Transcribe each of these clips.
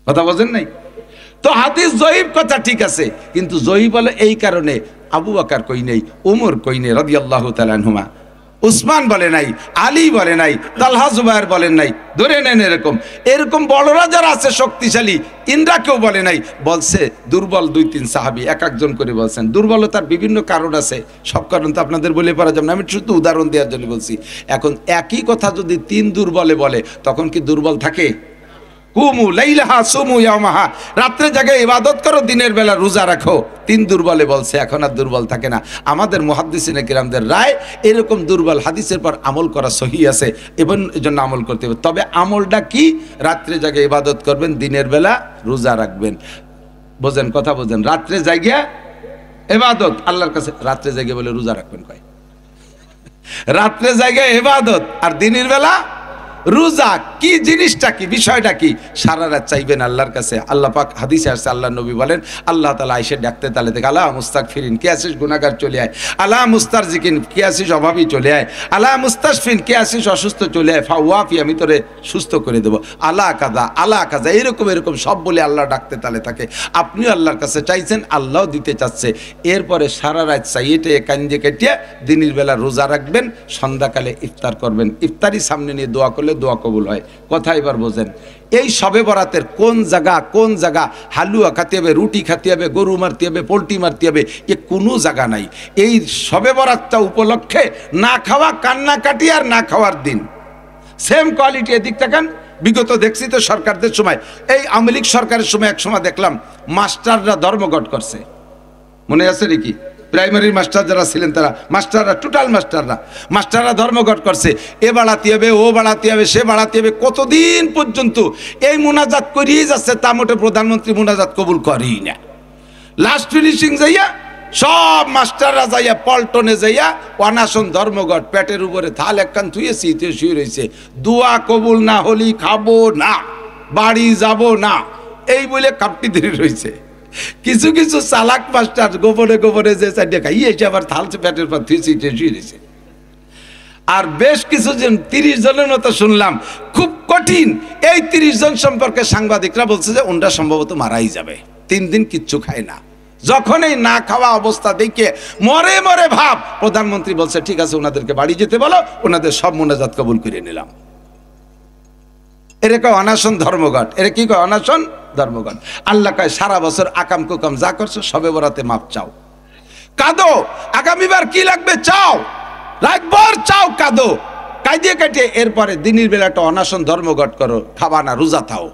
কথা বোঝেন নাই? তো হাদিস জয়ীফ কথা ঠিক আছে, কিন্তু জয়ীফ বলে এই কারণে আবু বকর কই নেই, ওমর কই নেই রাদিয়াল্লাহু তাআলা আনহুমা, উসমান বলে নাই, আলী বলে নাই, তালহা জুবায়ের বলেন নাই, ধরে নেন এরকম এরকম বড়রা যারা আছে শক্তিশালী, ইন্দ্রা কেউ বলে নাই, বলছে দুর্বল 2-3 সাহাবী এক একজন করে বলছেন। দুর্বলতার বিভিন্ন কারণ আছে, সব কারণ তো আপনাদের বলে পারা যাবে না, আমি শুধু উদাহরণ দেওয়ার জন্য বলছি। এখন একই কথা যদি 3 দুর্বলে বলে তখন কি দুর্বল থাকে? কুমু লাইলাহা সুমু ইয়ামাহা, রাত্রে জায়গায় ইবাদত করো, দিনের বেলা রোজা রাখো। 3 দুর্বলে বলছে, এখন আর দুর্বল থাকে না। আমাদের মুহাদ্দিসিনে কিরামদের রায় এরকম দুর্বল হাদিসের পর আমল করা সহি আছে, এবং এজন্য আমল করতে হবে। তবে আমলটা কি? রাত্রে জায়গায় ইবাদত করবেন, দিনের বেলা রোজা রাখবেন। বোঝেন কথা বোঝেন? রাত্রে জায়গা ইবাদত আল্লাহর কাছে, রাত্রে জায়গা বলে রোজা রাখবেন কয়? রাত্রে জায়গায় ইবাদত আর দিনের বেলা রোজা। কি জিনিসটা কি, বিষয়টা কি? সারা রাত চাইবেন আল্লাহর কাছে। আল্লাহ পাক হাদিসে আসছে, আল্লাহ নবী বলেন আল্লাহ তাআলা আয়েশা ডাকতে তালে থেকে, আলা মুস্তাগফিরিন কে আসিস গুনাহগার চলে আয়, আলা মুস্তারজিকিন কে আসিস অভাবী চলে আয়, আলা মুস্তাশফিন কে আসিস অসুস্থ চলে আয়, ফাওয়াফি আমি তোরে সুস্থ করে দেব, আলা কাজা আলা কাজা, এরকম এরকম সব বলে আল্লাহ ডাকতে তালে থাকে। আপনিও আল্লাহর কাছে চাইছেন, আল্লাহও দিতে চাচ্ছে। এরপরে সারা রাত চাইতে কান্দে কেটে দিনের বেলা রোজা রাখবেন, সন্ধ্যাকালে ইফতার করবেন। ইফতারি সামনে নিয়ে দোয়া করলে দোয়া কবুল হয়। কথা এবার বোঝেন? এই শবে বরাতের কোন জায়গা হালুয়া খাতে হবে, রুটি খাতে হবে, গরু মারতে হবে, পোলট্রি মারতে হবে, এ কোনো জায়গা নাই। এই শবে বরাতটা উপলক্ষে না খাওয়া, কান্নাকাটি আর না খাওয়ার দিন সেম কোয়ালিটি। এদিক থাকেন, বিগত দেখছি তো সরকারদের সময়, এই আওয়ামী লীগ সরকারের সময় এক সময় দেখলাম মাস্টাররা ধর্মঘট করছে, মনে আছে নাকি? প্রাইমারির মাস্টার যারা ছিলেন তারা, মাস্টাররা টোটাল মাস্টাররা ধর্মঘট করছে। এ বাড়াতে হবে, ও বাড়াতে হবে, সে বাড়াতে হবে, কতদিন পর্যন্ত এই মোনাজাত করিয়ে যাচ্ছে। তা মোটে প্রধানমন্ত্রী মোনাজাত কবুল করেই না। লাস্ট ফিনিশিং যাইয়া সব মাস্টাররা যাইয়া পল্টনে যাইয়া অনাশন ধর্মঘট, পেটের উপরে থাল একখান থুয়েছি শুয়ে রয়েছে, দোয়া কবুল না হলি খাবো না, বাড়ি যাব না, এই বলে কাপটি ধরে রয়েছে। কিছু কিছু চালাক মাস্টার গোপনে গোপনে যে চারটে খাই এসে আবার থালছে পেটের পর থুয়েছি শুয়ে রয়েছে। আর বেশ কিছু জন 30 জনের মতো শুনলাম, খুব কঠিন। এই 30 জন সম্পর্কে সাংবাদিকরা বলছে যে ওনরা সম্ভবত মারাই যাবে, 3 দিন কিচ্ছু খায় না। যখন এই না খাওয়া অবস্থা দেখে মরে মরে ভাব, প্রধানমন্ত্রী বলছে ঠিক আছে ওনাদেরকে বাড়ি যেতে বলো, ওনাদের সব মোনাজাত কবুল করে নিলাম। এরে কয় অনাশন ধর্মঘট, এরে কি কয়? অনাশন ধর্মঘট। আল্লাহ কয় সারা বছর আকাম কুকাম যা করছো সবে বরাতে মাপ চাও, কাঁদো, আগামীবার কি লাগবে চাও, রাতভর চাও, কাঁদো, কাঁদিয়ে কাটিয়ে এরপরে দিনের বেলাটা অনাশন ধর্মঘট করো, খাবা না, রোজা থাও।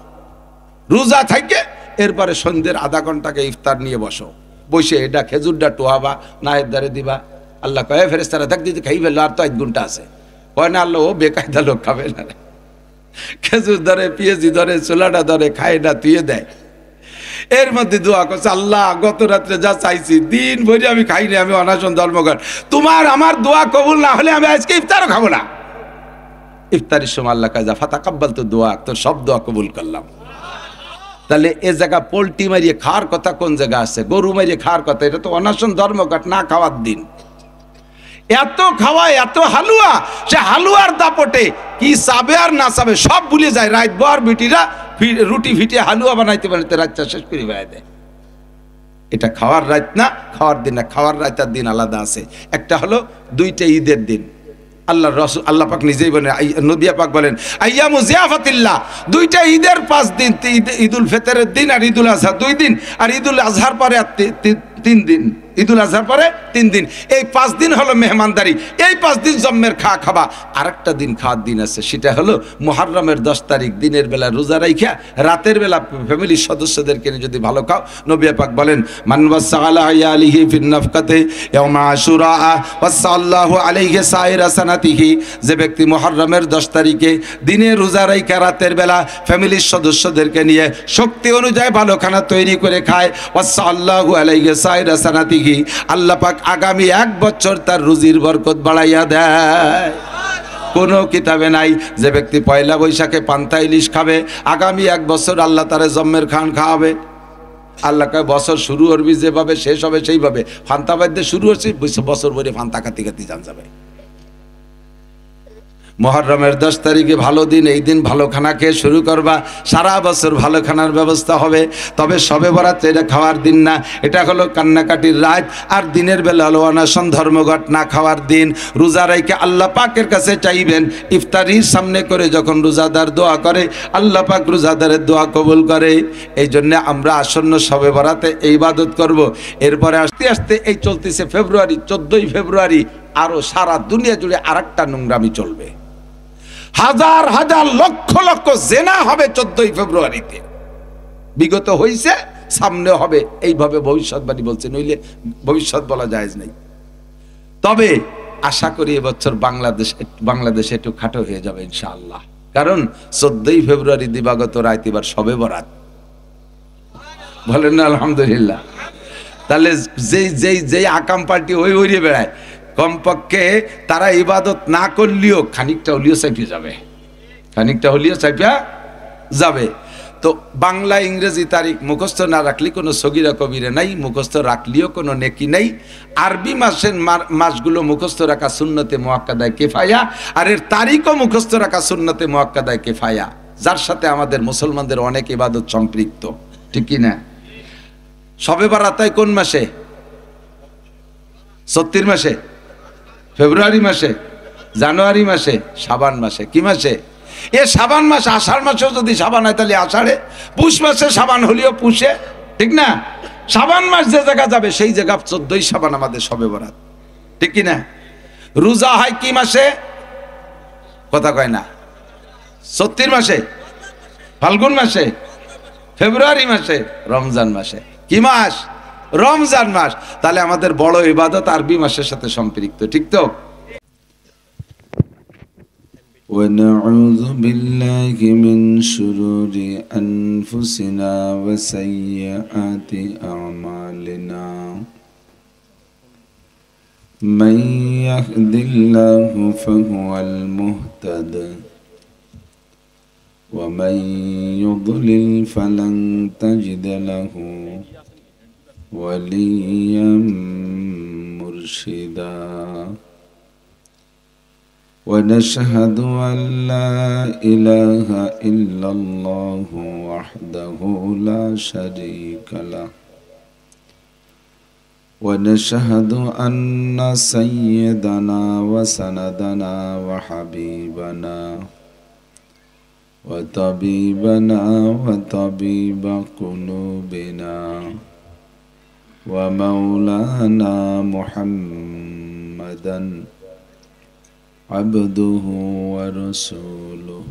রোজা থাকে এরপরে সন্ধ্যের আধা ঘন্টাকে ইফতার নিয়ে বসো, বসে এটা খেজুরটা টোয়াবা, নায়ের দ্বারে দিবা। আল্লাহ কয় ফেরেশতারা দেখ দিতে খাই ফেললো, আর তো 1 ঘন্টা আছে। কয় না আল্লাহ ও বেকায়দা লোক খাবে না, খেজুর ধরে, পিএজি ধরে, চুলাটা ধরে, খায় না, তুইয়ে দেয়। এর মধ্যে দোয়া করছে, আল্লাহ গত রাত্রে যা চাইছি দিন ভরে আমি খাইনি, আমি অনাশন ধর্মঘট, তোমার আমার দোয়া কবুল না হলে আমি আজকে ইফতারও খাবো না। ইফতারের সময় আল্লাহ কাজা ফাতাকাব্বাল তো দোয়া, তোর সব দোয়া কবুল করলাম। তাহলে এ জায়গা পোল্ট্রি মারিয়ে খাওয়ার কথা কোন জায়গা আছে? গরু মারিয়ে খাওয়ার কথা, এটা তো অনাশন ধর্মঘট, না খাওয়ার দিন। এত খাওয়া, এত হালুয়া, সে হালুয়ার দাপটে কি চাবে আর না চাবে সব ভুলে যায়। রাত ভর বিটিরা রুটি ফিটে হালুয়া বানাইতে বানাইতে রাতটা শেষ করে বেড়ায় দেয়। এটা খাওয়ার রাত না, খাওয়ার দিন না। খাওয়ার রাতের দিন আলাদা আছে। একটা হলো 2টা ঈদের দিন, আল্লাহ রসুল আল্লাহ পাক নিজেই বলেন, নবী পাক বলেন আইয়ামু জিয়াফাতিল্লাহ, 2টা ঈদের 5 দিন, ঈদুল ফিতরের দিন আর ঈদুল আজহা 2 দিন, আর ঈদুল আজহার পরে 3 দিন, ঈদুল আজহার পরে 3 দিন। এই 5 দিন হলো মেহমানদারি, এই 5 দিন জম্মের খাওয়া। আরেকটা দিন খাওয়ার দিন আছে, সেটা হলো মুহররমের 10 তারিখ দিনের বেলা রোজা রাইখা রাতের বেলা ফ্যামিলির সদস্যদেরকে নিয়ে যদি ভালো খাও। নবী পাক বলেন মান ওয়াসালা আলিহি ফিন নাফকাতে ইয়াউমা আশুরা ওয়াসাল্লাহু আলাইহি সাইরা সানাতিহি, যে ব্যক্তি মুহররমের 10 তারিখে দিনে রোজা রাইখা রাতের বেলা ফ্যামিলির সদস্যদেরকে নিয়ে শক্তি অনুযায়ী ভালো খানা তৈরি করে খায়, ওয়াসাল্লাহু আলাইহি সাইরা সানাতিহি, আল্লাহ পাক আগামী 1 বছর তার রুজির বরকত বাড়াইয়া দেয়। কোনো কিতাবে নাই যে ব্যক্তি পয়লা বৈশাখে পান্তা ইলিশ খাবে আগামী 1 বছর আল্লাহ তারে জম্মের খান খাওয়াবে। আল্লাহ কয় বছর শুরু করবি যেভাবে শেষ হবে সেইভাবে। ফান্তা বাদ্যে শুরু হচ্ছে, বছর ভরে ফান্তা খাতি খাতি জান যাবে। মুহররমের 10 তারিখে ভালো দিন, এই দিন ভালো খানা খেয়ে শুরু করবা, সারা বছর ভালো খানার ব্যবস্থা হবে। তবে শবে বরাত এটা খাওয়ার দিন না, এটা হলো কান্নাকাটির রাত। আর দিনের বেলা হলো অনশন ধর্মঘট না খাওয়ার দিন। রোজা রেখে আল্লাহ পাকের কাছে চাইবেন, ইফতারির সামনে করে যখন রোজাদার দোয়া করে আল্লাহ পাক রোজাদারের দোয়া কবুল করে। এই জন্য আমরা আসন্ন শবে বরাতে এই ইবাদত করব। এরপরে আস্তে আস্তে এই চলতেছে ফেব্রুয়ারি, 14ই ফেব্রুয়ারি আরো সারা দুনিয়া জুড়ে আরেকটা নোংরামি চলবে। হাজার হাজার লক্ষ লক্ষ জেনা হবে 14ই ফেব্রুয়ারিতে। বিগত হইছে, সামনে হবে, এইভাবে ভবিষ্যৎবাণী বলছে, নইলে ভবিষ্যৎ বলা জায়েজ নাই। তবে আশা করি এবছর বাংলাদেশে একটু খাটো হয়ে যাবে ইনশাআল্লাহ, কারণ 14ই ফেব্রুয়ারি দিবাগত রাত এবার শবে বরাত। বলেন না আলহামদুলিল্লাহ। তাহলে যেই আকাম পার্টি ওই বেড়ায়, কমপক্ষে তারা ইবাদত না করলেও খানিকটা হলিও চাইপে যাবে, খানিকটা হলিও চাইপা যাবে। তো বাংলা ইংরেজি তারিখ মুখস্থ না রাখলে কোনো সগীরা কবিরা নাই, মুখস্থ রাখলেও কোনো নেকি নাই। আরবি মাসগুলো মুখস্থ রাখা সুন্নতে মুআক্কাদায়ে কিফায়া, আর এর তারিখও মুখস্থ রাখা সুন্নতে মুআক্কাদায়ে কিফায়া, যার সাথে আমাদের মুসলমানদের অনেক ইবাদত সম্পৃক্ত, ঠিক কি না? শবে বরাত কোন মাসে? 34 মাসে, ফেব্রুয়ারি মাসে, জানুয়ারি মাসে, শাবান মাসে। কি মাসে? এ শাবান মাস। আষাঢ় মাসেও যদি শাবান হয় তাহলে আষাঢ়ে, পুষ মাসে শাবান হলেও পুষে, ঠিক না? শাবান মাস যে জায়গা যাবে সেই জায়গা 14ই শাবান আমাদের শবে বরাত, ঠিক কি না? রোজা হয় কি মাসে? কথা কয় না। 34 মাসে, ফাল্গুন মাসে, ফেব্রুয়ারি মাসে, রমজান মাসে। কি মাস? রমজান মাস। তাহলে আমাদের বড় ইবাদত আরবি মাসের সাথে সম্পৃক্ত, ঠিক তো? ونعوذ بالله من شرور أنفسنا وسيئات أعمالنا من يهد الله فهو المهتد ومن يضلل فلن تجد له وليا مرشدا ونشهد أن لا إله إلا الله وحده لا شريك له ونشهد أن سيدنا وسندنا وحبيبنا وطبيبنا وطبيب قلوبنا ومولانا محمدا عبده ورسوله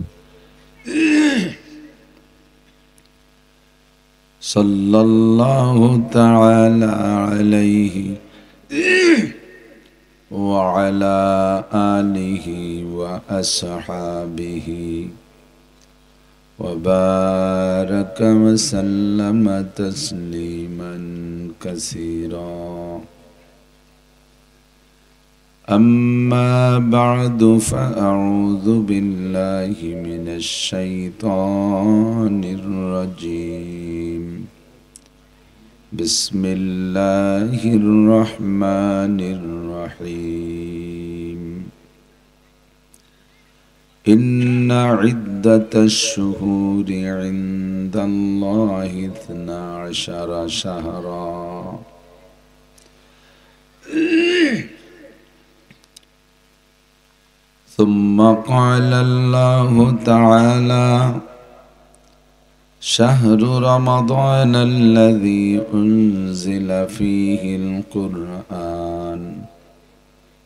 صلى الله تعالى عليه وعلى آله وأصحابه وبارك وسلم تسليما كثيرا. أما بعد فأعوذ بالله من الشيطان الرجيم. بسم الله الرحمن الرحيم. إن عدة الشهور عند الله 12 شهرا ثم قال الله تعالى شهر رمضان الذي أنزل فيه القرآن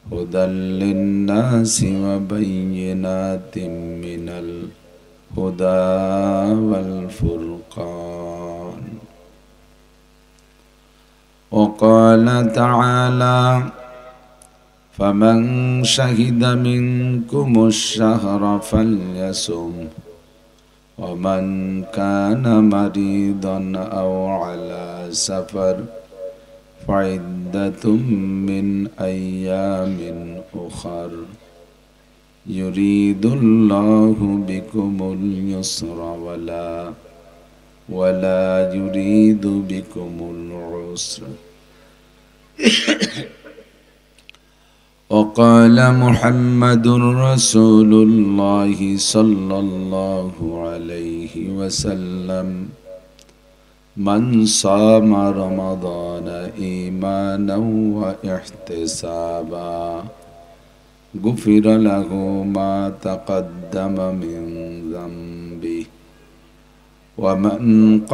هدى للناس وبينات من الهدى والفرقان. وقال تعالى فمن شهد منكم الشهر فليصم ومن كان مريضا أو على سفر فعدة من أيام أخر يريد الله بكم اليسر ولا يريد بكم العسر وقال محمد رسول الله صلى الله عليه وسلم من صام رمضان إيمانا واحتسابا غفر له ما تقدم من ذنبه ومن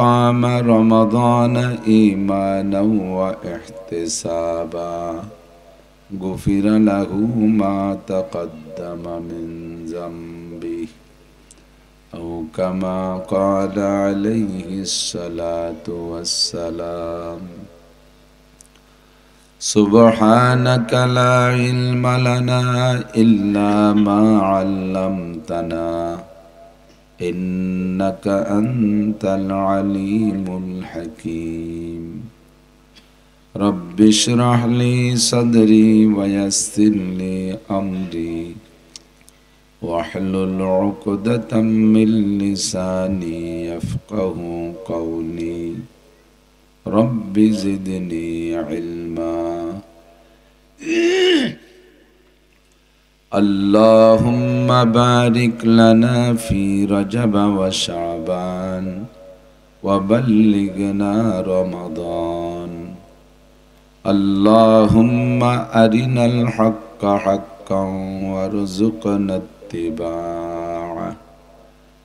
قام رمضان إيمانا واحتسابا غفر له ما تقدم من ذنبه أو كما قال عليه الصلاة والسلام سبحانك لا علم لنا إلا ما علمتنا إنك أنت العليم الحكيم رب اشرح لي صدري ويسر لي أمري واحلل عقدة من لساني يفقه قولي رب زدني علما اللهم بارك لنا في رجب وشعبان وبلغنا رمضان اللهم أرنا الحق حقا وارزقنا اتباعه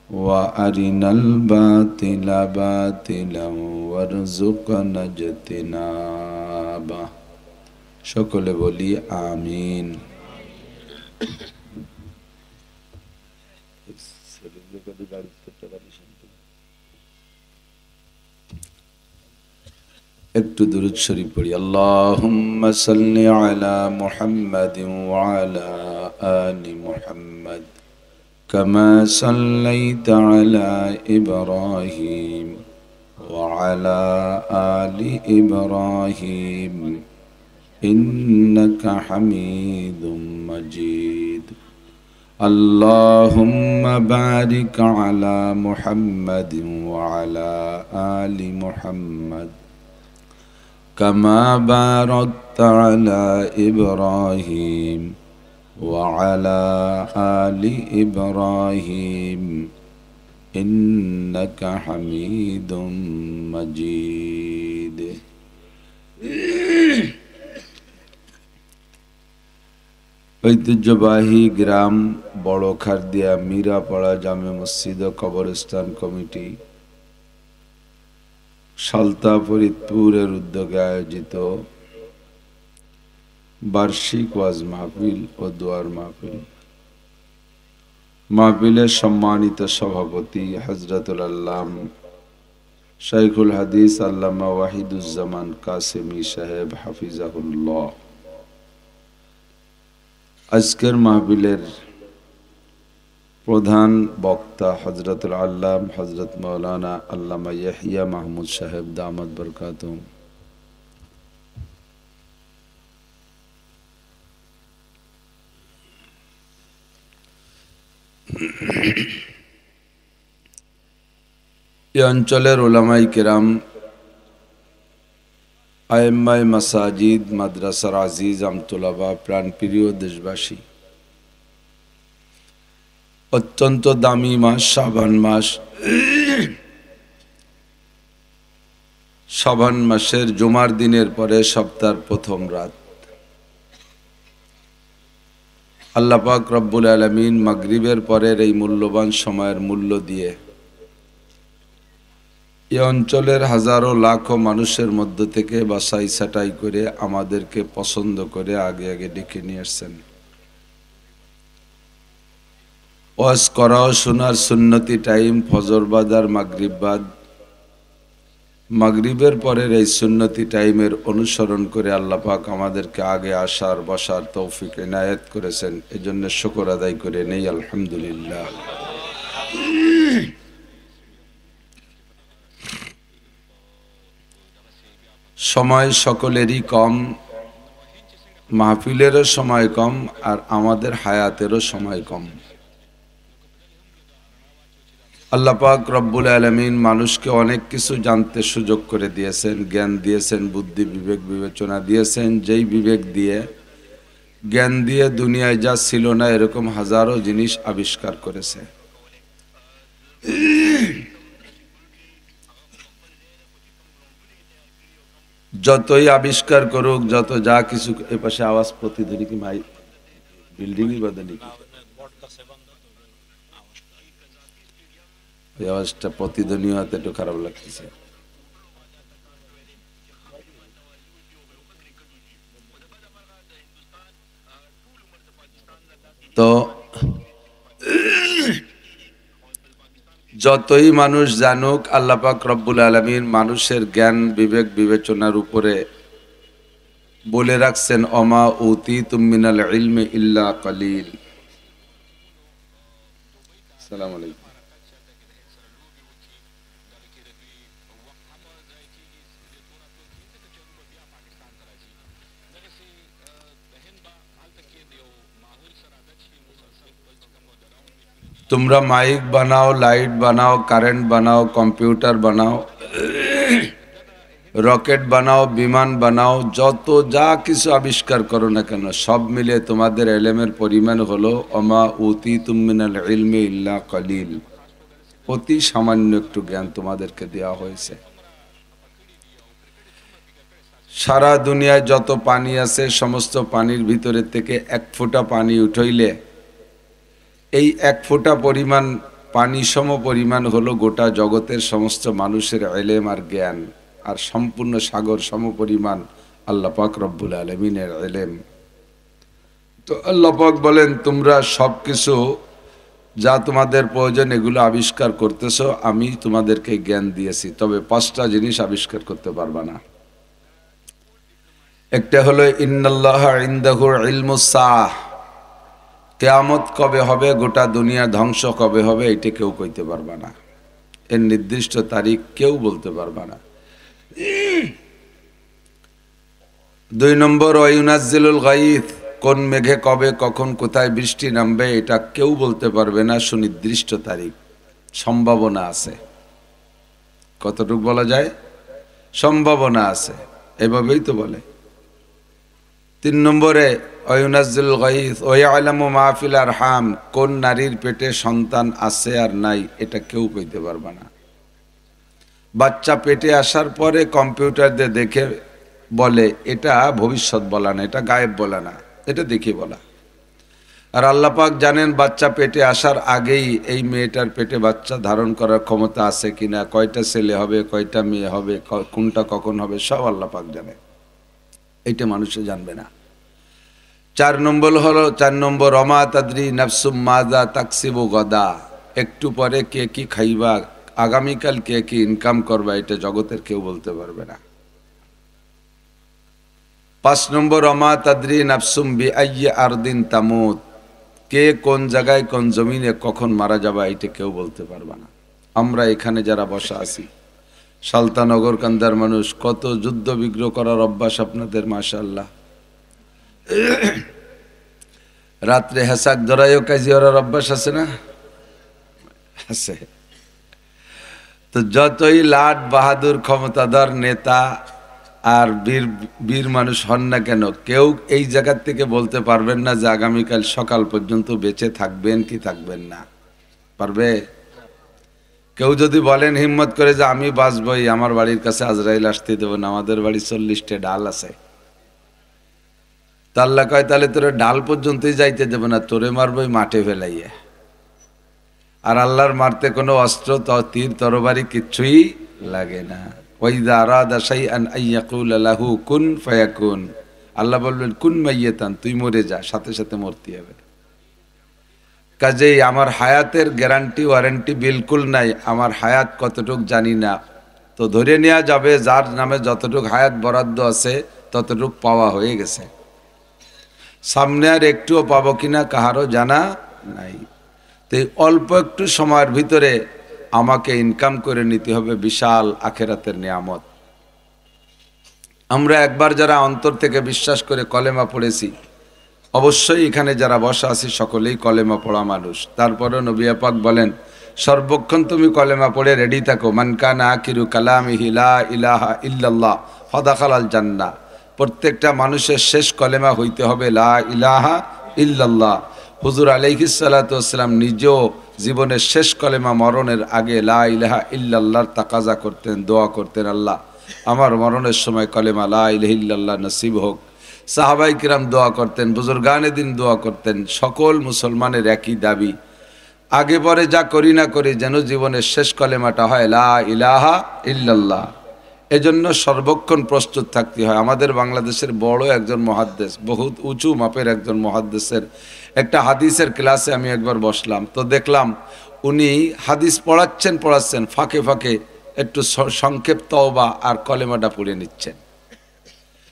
وأرنا الباطل باطلا وارزقنا اجتنابه সকলে বলি আমিন। একটু দুরূদ শরীফ পড়ি। আল্লাহুম্মা সাল্লি আলা মুহাম্মাদিন ওয়া আলা আলি মুহাম্মাদ কামা সাল্লাইতা আলা ইব্রাহিম ওয়া আলা আলি ইব্রাহিম ইন্নাকা হামিদুম মাজিদ। আল্লাহুম্মা বারিক আলা মুহাম্মাদিন ওয়া আলা আলি মুহাম্মাদ كما باركت على إبراهيم وعلى آل إبراهيم إنك حميد مجيد। ঐতিহ্যবাহী গ্রাম বড় খারদিয়া মীরাপাড়া জামে মসজিদ ও কবরস্থান কমিটি সালতা ফরিদপুরের উদ্যোগে আয়োজিত বার্ষিক ওয়াজ মাহফিল ও দোয়ার মাহফিল। মাহফিলের সম্মানিত সভাপতি হযরতুল আল্লাম শাইখুল হাদিস আল্লামা ওয়াহিদুজ্জামান কাসেমি সাহেব হাফিজাহুল্লাহ। আজকের মাহফিলের প্রধান বক্তা হযরতুল আল্লাম হযরত মাওলানা আল্লামা ইয়াহইয়া মাহমুদ সাহেব দামাত বরকাতুহু। এই অঞ্চলের উলামায়ে কেরাম, আইম্মায়ে মাসাজিদ, মাদ্রাসার আজিজ আমতুলাবা, প্রাণপ্রিয় দেশবাসী, অত্যন্ত দামি মাস শাবান মাস। শাবান মাসের জুমার দিনের পরে সপ্তাহের প্রথম রাত আল্লাহ পাক রব্বুল আলামিন মাগরিবের পরের এই মূল্যবান সময়ের মূল্য দিয়ে এই অঞ্চলের হাজারো লাখো মানুষের মধ্য থেকে বাছাই ছাঁটাই করে আমাদেরকে পছন্দ করে আগে আগে ডেকে নিয়ে আসছেন। ওয়াজ করা ও শোনার সুন্নতি টাইম ফজর বাদ আর মাগরিব বাদ। মাগরিবের পরের এই সুন্নতি টাইমের অনুসরণ করে আল্লাহ পাক আমাদেরকে আগে আসার বসার তৌফিক ইনায়েত করেছেন। এজন্য শুকর আদায় করে নেই আলহামদুলিল্লাহ। সময় সকলেরই কম, মাহফিলেরও সময় কম, আর আমাদের হায়াতেরও সময় কম। আল্লাহ পাক রব্বুল আলামিন মানুষকে অনেক কিছু জানতে সুযোগ করে দিয়েছেন, জ্ঞান দিয়েছেন, বুদ্ধি বিবেক বিবেচনা দিয়েছেন, যেই বিবেক দিয়ে জ্ঞান দিয়ে দুনিয়ায় যা ছিল না এরকম হাজারো জিনিস আবিষ্কার করেছে। যতই আবিষ্কার করুক, যত যা কিছু, এ পাশে আওয়াজ প্রতিধ্বনি কি মাই বিল্ডিংই বাদে নাকি? ওই আওয়াজটা প্রতিধ্বনি হতে একটু খারাপ লাগতেছে। তো যতই মানুষ জানুক, আল্লাহ পাক রব্বুল আলামিন মানুষের জ্ঞান বিবেক বিবেচনার উপরে বলে রাখছেন, অমা উতীতুম মিনাল ইলমি ইল্লা কালিল। আসসালামু আলাইকুম। তোমরা মাইক বানাও, লাইট বানাও, কারেন্ট বানাও, কম্পিউটার বানাও, রকেট বানাও, বিমান বানাও, যত যা কিছু আবিষ্কার করো না কেন, সব মিলে তোমাদের ইলমের পরিমাণ হলো অমা উতীতুম মিনাল ইলমি ইল্লা কালিল। অতি সামান্য একটু জ্ঞান তোমাদেরকে দেওয়া হয়েছে। সারা দুনিয়ায় যত পানি আছে, সমস্ত পানির ভিতরে থেকে এক ফোঁটা পানি উঠাইলে এই এক ফোঁটা পরিমাণ পানি সম পরিমাণ হলো গোটা জগতের সমস্ত মানুষের ইলম আর জ্ঞান, আর সম্পূর্ণ সাগর সম পরিমাণ আল্লাহ পাক রব্বুল আলামিনের ইলম। তো আল্লাহ পাক বলেন, তোমরা সব কিছু যা তোমাদের প্রয়োজন এগুলো আবিষ্কার করতেছো, আমি তোমাদেরকে জ্ঞান দিয়েছি, তবে 5টা জিনিস আবিষ্কার করতে পারবা না। একটা হলো ইন্নাল্লাহা ইনদাহু ইলমুস সাআহ, কিয়ামত কবে হবে, গোটা দুনিয়া ধ্বংস কবে হবে, এটা কেউ কইতে পারবা না। এর নির্দিষ্ট তারিখ কেউ বলতে পারবা না। 2 নম্বর ওয়ায়ুনাজ্জিলুল গায়থ, কোন মেঘে কবে কখন কোথায় বৃষ্টি নামবে এটা কেউ বলতে পারবে না, সুনির্দিষ্ট তারিখ। সম্ভাবনা আছে, কতটুকু বলা যায়? সম্ভাবনা আছে, এভাবেই তো বলে। 3 নম্বরে ওয়ায়ুনাজ্জিলুল গায়থ ওয়ায়ালামু মা ফিল আরহাম, কোন নারীর পেটে সন্তান আছে আর নাই এটা কেউ কইতে পারবে না। বাচ্চা পেটে আসার পরে কম্পিউটার দিয়ে দেখে বলে, এটা ভবিষ্যৎ বলা না, এটা গায়েব বলা না, এটা দেখে বলা। আর আল্লাহ পাক জানেন বাচ্চা পেটে আসার আগেই এই মেয়েটার পেটে বাচ্চা ধারণ করার ক্ষমতা আছে কিনা, কয়টা ছেলে হবে, কয়টা মেয়ে হবে, কোনটা কখন হবে, সব আল্লাহ পাক জানে। এইটা মানুষে জানবে না। 4 নম্বর রমা তাদরি নাফসুম মাজা তাকসিবু গদা, একটু পরে কে কি খাইবা, আগামীকাল কে কি ইনকাম করবা, এটা জগতের কেউ বলতে পারবে না। 5 নম্বর রমা তাদরি নাফসুম বিআইয়ি আরদিন তামুত, কে কোন জায়গায় কোন জমিনে কখন মারা যাবা এটা কেউ বলতে পারবে না। আমরা এখানে যারা বসা আছি সালতানগর কান্দার মানুষ, কত যুদ্ধ বিগ্রহ করার অভ্যাস আপনাদের, মাশাআল্লাহ। রাত্রে হেসাক ধরাইও কাজী ওরার অভ্যাস আছে না? আছে। তো যতই লাট বাহাদুর ক্ষমতাধর নেতা আর বীর মানুষ হন না কেন, কেউ এই জায়গার থেকে বলতে পারবেন না যে আগামীকাল সকাল পর্যন্ত বেঁচে থাকবেন কি থাকবেন না। পারবে? কেউ যদি বলেন হিম্মত করে যে আমি বাঁচবই, আমার বাড়ির কাছে আজরাইল আসতে দেবো না, আমাদের বাড়ি 40টা ডাল আছে, আল্লাহ কয় তাহলে তোরে ডাল পর্যন্তই যাইতে দেবে না, তোরে মারবই মাঠে ফেলাইয়া। আর আল্লাহর মারতে কোনো অস্ত্র, তীর, তরবারি কিচ্ছুই লাগে না। ওয়াইদা আরাদা শাইআন আইয়াকুল লাহু কুন ফায়াকুন, আল্লাহ বলবেন কুন মাইয়াতান, তুই মরে যা, সাথে সাথে মরতে হবে। কাজেই আমার হায়াতের গ্যারান্টি ওয়ারেন্টি বিলকুল নাই, আমার হায়াত কতটুক জানি না। তো ধরে নেওয়া যাবে যার নামে যতটুক হায়াত বরাদ্দ আছে ততটুক পাওয়া হয়ে গেছে, সামনে আর একটুও পাবো কিনা কাহারও জানা নাই। তো এই অল্প একটু সময়ের ভিতরে আমাকে ইনকাম করে নিতে হবে বিশাল আখেরাতের নিয়ামত। আমরা একবার যারা অন্তর থেকে বিশ্বাস করে কলেমা পড়েছি, অবশ্যই এখানে যারা বসা আছি সকলেই কলেমা পড়া মানুষ। তারপরেও নবী পাক বলেন, সর্বক্ষণ তুমি কলেমা পড়ে রেডি থাকো, মান কানা আখিরু কালামিহি লা ইলাহা ইল্লাল্লাহ ফাদাখালাল জান্নাহ, প্রত্যেকটা মানুষের শেষ কলেমা হইতে হবে লা ইলাহা ইল্লাল্লাহ। হুজুর আলাইহিস সালাতু ওয়াসসালাম নিজেও জীবনের শেষ কলেমা মরণের আগে লা ইলাহা ইল্লাল্লাহর তাকাজা করতেন, দোয়া করতেন, আল্লাহ আমার মরণের সময় কলেমা লা ইলাহা ইল্লাল্লাহ নসিব হোক। সাহাবাই কিরাম দোয়া করতেন, বুজুর্গানে দিন দোয়া করতেন। সকল মুসলমানের একই দাবি, আগে পরে যা করি না করি যেন জীবনের শেষ কলেমাটা হয় লা ইলাহা ইল্লাল্লাহ। এজন্য সর্বক্ষণ প্রস্তুত থাকতে হয়। আমাদের বাংলাদেশের বড় একজন মুহাদ্দিস, বহুত উঁচু মাপের একজন মুহাদ্দিসের একটা হাদিসের ক্লাসে আমি একবার বসলাম, তো দেখলাম উনি হাদিস পড়াচ্ছেন, ফাঁকে ফাঁকে একটু সংক্ষেপ তওবা আর কলেমাটা পড়ে নিচ্ছেন।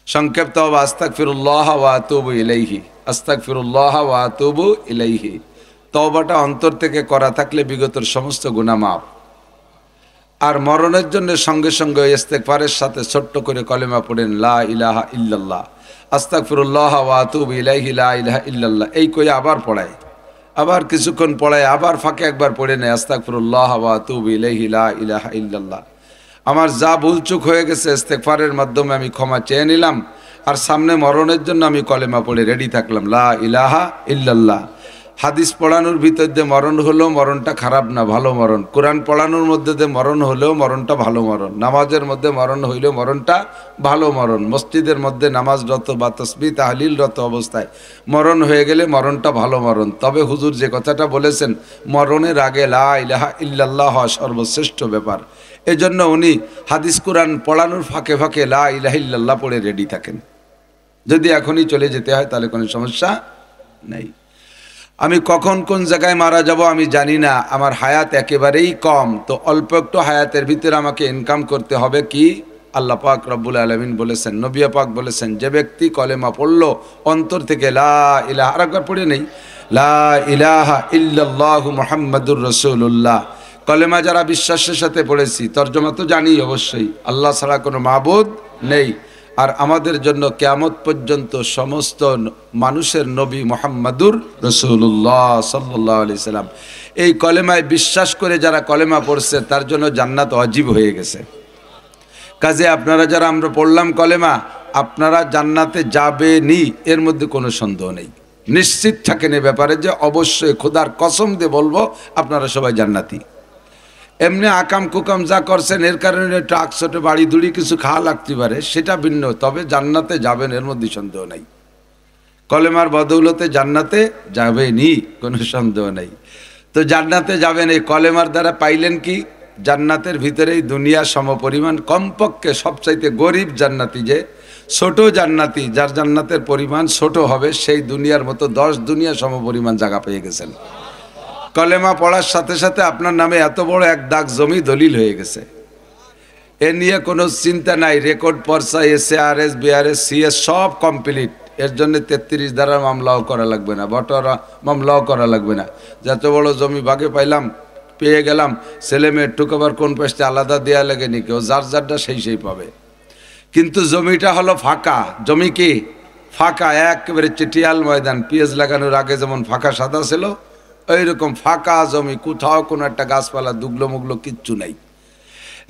সংক্ষেপ তওবা আস্তাগফিরুল্লাহ ওয়া আতুবু ইলাইহি, আস্তাগফিরুল্লাহ ওয়া আতুবু ইলাইহি। তওবাটা অন্তর থেকে করা থাকলে বিগতর সমস্ত গুনাহ মাফ। আর মরণের জন্য সঙ্গে সঙ্গে ইস্তেগফারের সাথে ছোট্ট করে কলেমা পড়েন লা ইলাহা ইল্লাল্লাহ, আস্তাগফিরুল্লাহ ওয়া আতুবু ইলাইহি, লা ইলাহা ইল্লাল্লাহ। এই কই আবার পড়ায়, আবার কিছুক্ষণ পড়ায়, আবার ফাঁকে একবার পড়ে নেয় আস্তাগফিরুল্লাহ ওয়া আতুবু ইলাইহি, লা ইলাহা ইল্লাল্লাহ। আমার যা ভুলচুক হয়ে গেছে ইস্তেগফারের মাধ্যমে আমি ক্ষমা চেয়ে নিলাম, আর সামনে মরণের জন্য আমি কলেমা পড়ে রেডি থাকলাম লা ইলাহা ইল্লাল্লাহ। হাদিস পড়ানোর ভিতর দিয়ে মরণ হলেও মরণটা খারাপ না, ভালো মরণ। কোরআন পড়ানোর মধ্যে দিয়ে মরণ হলেও মরণটা ভালো মরণ। নামাজের মধ্যে মরণ হইলেও মরণটা ভালো মরণ। মসজিদের মধ্যে নামাজরত বা তসবিহ তাহলিলরত অবস্থায় মরণ হয়ে গেলে মরণটা ভালো মরণ। তবে হুজুর যে কথাটা বলেছেন মরণের আগে লা ইলাহা ইল্লাল্লাহ হওয়া সর্বশ্রেষ্ঠ ব্যাপার। এজন্য উনি হাদিস কোরআন পড়ানোর ফাঁকে ফাঁকে লা ইলাহা ইল্লাল্লাহ পড়ে রেডি থাকেন। যদি এখনই চলে যেতে হয় তাহলে কোনো সমস্যা নেই। আমি কখন কোন জায়গায় মারা যাব আমি জানি না, আমার হায়াত একেবারেই কম, তো অল্প একটু হায়াতের ভিতরে আমাকে ইনকাম করতে হবে। কি আল্লাহ পাক রব্বুল আলামিন বলেছেন, নবী পাক বলেছেন, যে ব্যক্তি কলেমা পড়লো অন্তর থেকে লা ইলাহা, আরেকবার পড়ে নেই, লা ইলাহা ইল্লাল্লাহু মুহাম্মাদুর রাসূলুল্লাহ। কলেমা যারা বিশ্বাসের সাথে পড়েছি, তর্জমা তো জানি অবশ্যই, আল্লাহ ছাড়া কোনো মাবুদ নেই, আর আমাদের জন্য কিয়ামত পর্যন্ত সমস্ত মানুষের নবী মুহাম্মাদুর রাসূলুল্লাহ সাল্লাল্লাহু আলাইহি সাল্লাম। এই কলেমায় বিশ্বাস করে যারা কলেমা পড়ছে তার জন্য জান্নাত ওয়াজিব হয়ে গেছে। কাজে আপনারা যারা আমরা পড়লাম কলেমা, আপনারা জান্নাতে যাবেনই, এর মধ্যে কোনো সন্দেহ নেই। নিশ্চিত থাকেন এ ব্যাপারে যে অবশ্যই খোদার কসম দিয়ে বলবো আপনারা সবাই জান্নাতি। এমনি আকাম কুকাম যা করছেন এর কারণে ট্রাক ছোটো বাড়ি দুড়ি কিছু খাওয়া লাগতে পারে, সেটা ভিন্ন, তবে জান্নাতে যাবেন এর মধ্যে সন্দেহ নেই। কলেমার বদৌলতে জান্নাতে যাবেনই, কোনো সন্দেহ নেই। তো জান্নাতে যাবেন এই কলেমার দ্বারা পাইলেন কি? জান্নাতের ভিতরেই দুনিয়া সমপরিমাণ, কমপক্ষে সবচাইতে গরিব জান্নাতি, যে ছোট জান্নাতি, যার জান্নাতের পরিমাণ ছোট হবে, সেই দুনিয়ার মতো 10 দুনিয়া সমপরিমাণ জায়গা পেয়ে গেছেন। কলেমা পড়ার সাথে সাথে আপনার নামে এত বড় এক দাগ জমি দলিল হয়ে গেছে, এ নিয়ে কোনো চিন্তা নাই। রেকর্ড পর্চা, SARS BRS CS সব কমপ্লিট। এর জন্য 33 ধারার মামলাও করা লাগবে না, বটরা মামলাও করা লাগবে না। যত বড় জমি ভাগে পাইলাম, পেয়ে গেলাম, ছেলে মেয়ের টুকাবার কোন পাশে আলাদা দেয়া লাগেনি, কেউ যার যারটা সেই পাবে। কিন্তু জমিটা হলো ফাঁকা। জমি কি ফাঁকা, একেবারে চিটিয়াল ময়দান। পেঁয়াজ লাগানোর আগে যেমন ফাঁকা সাদা ছিল, এইরকম ফাঁকা জমি, কোথাও কোনো একটা গাছপালা দুগলো মুগলো কিচ্ছু নাই।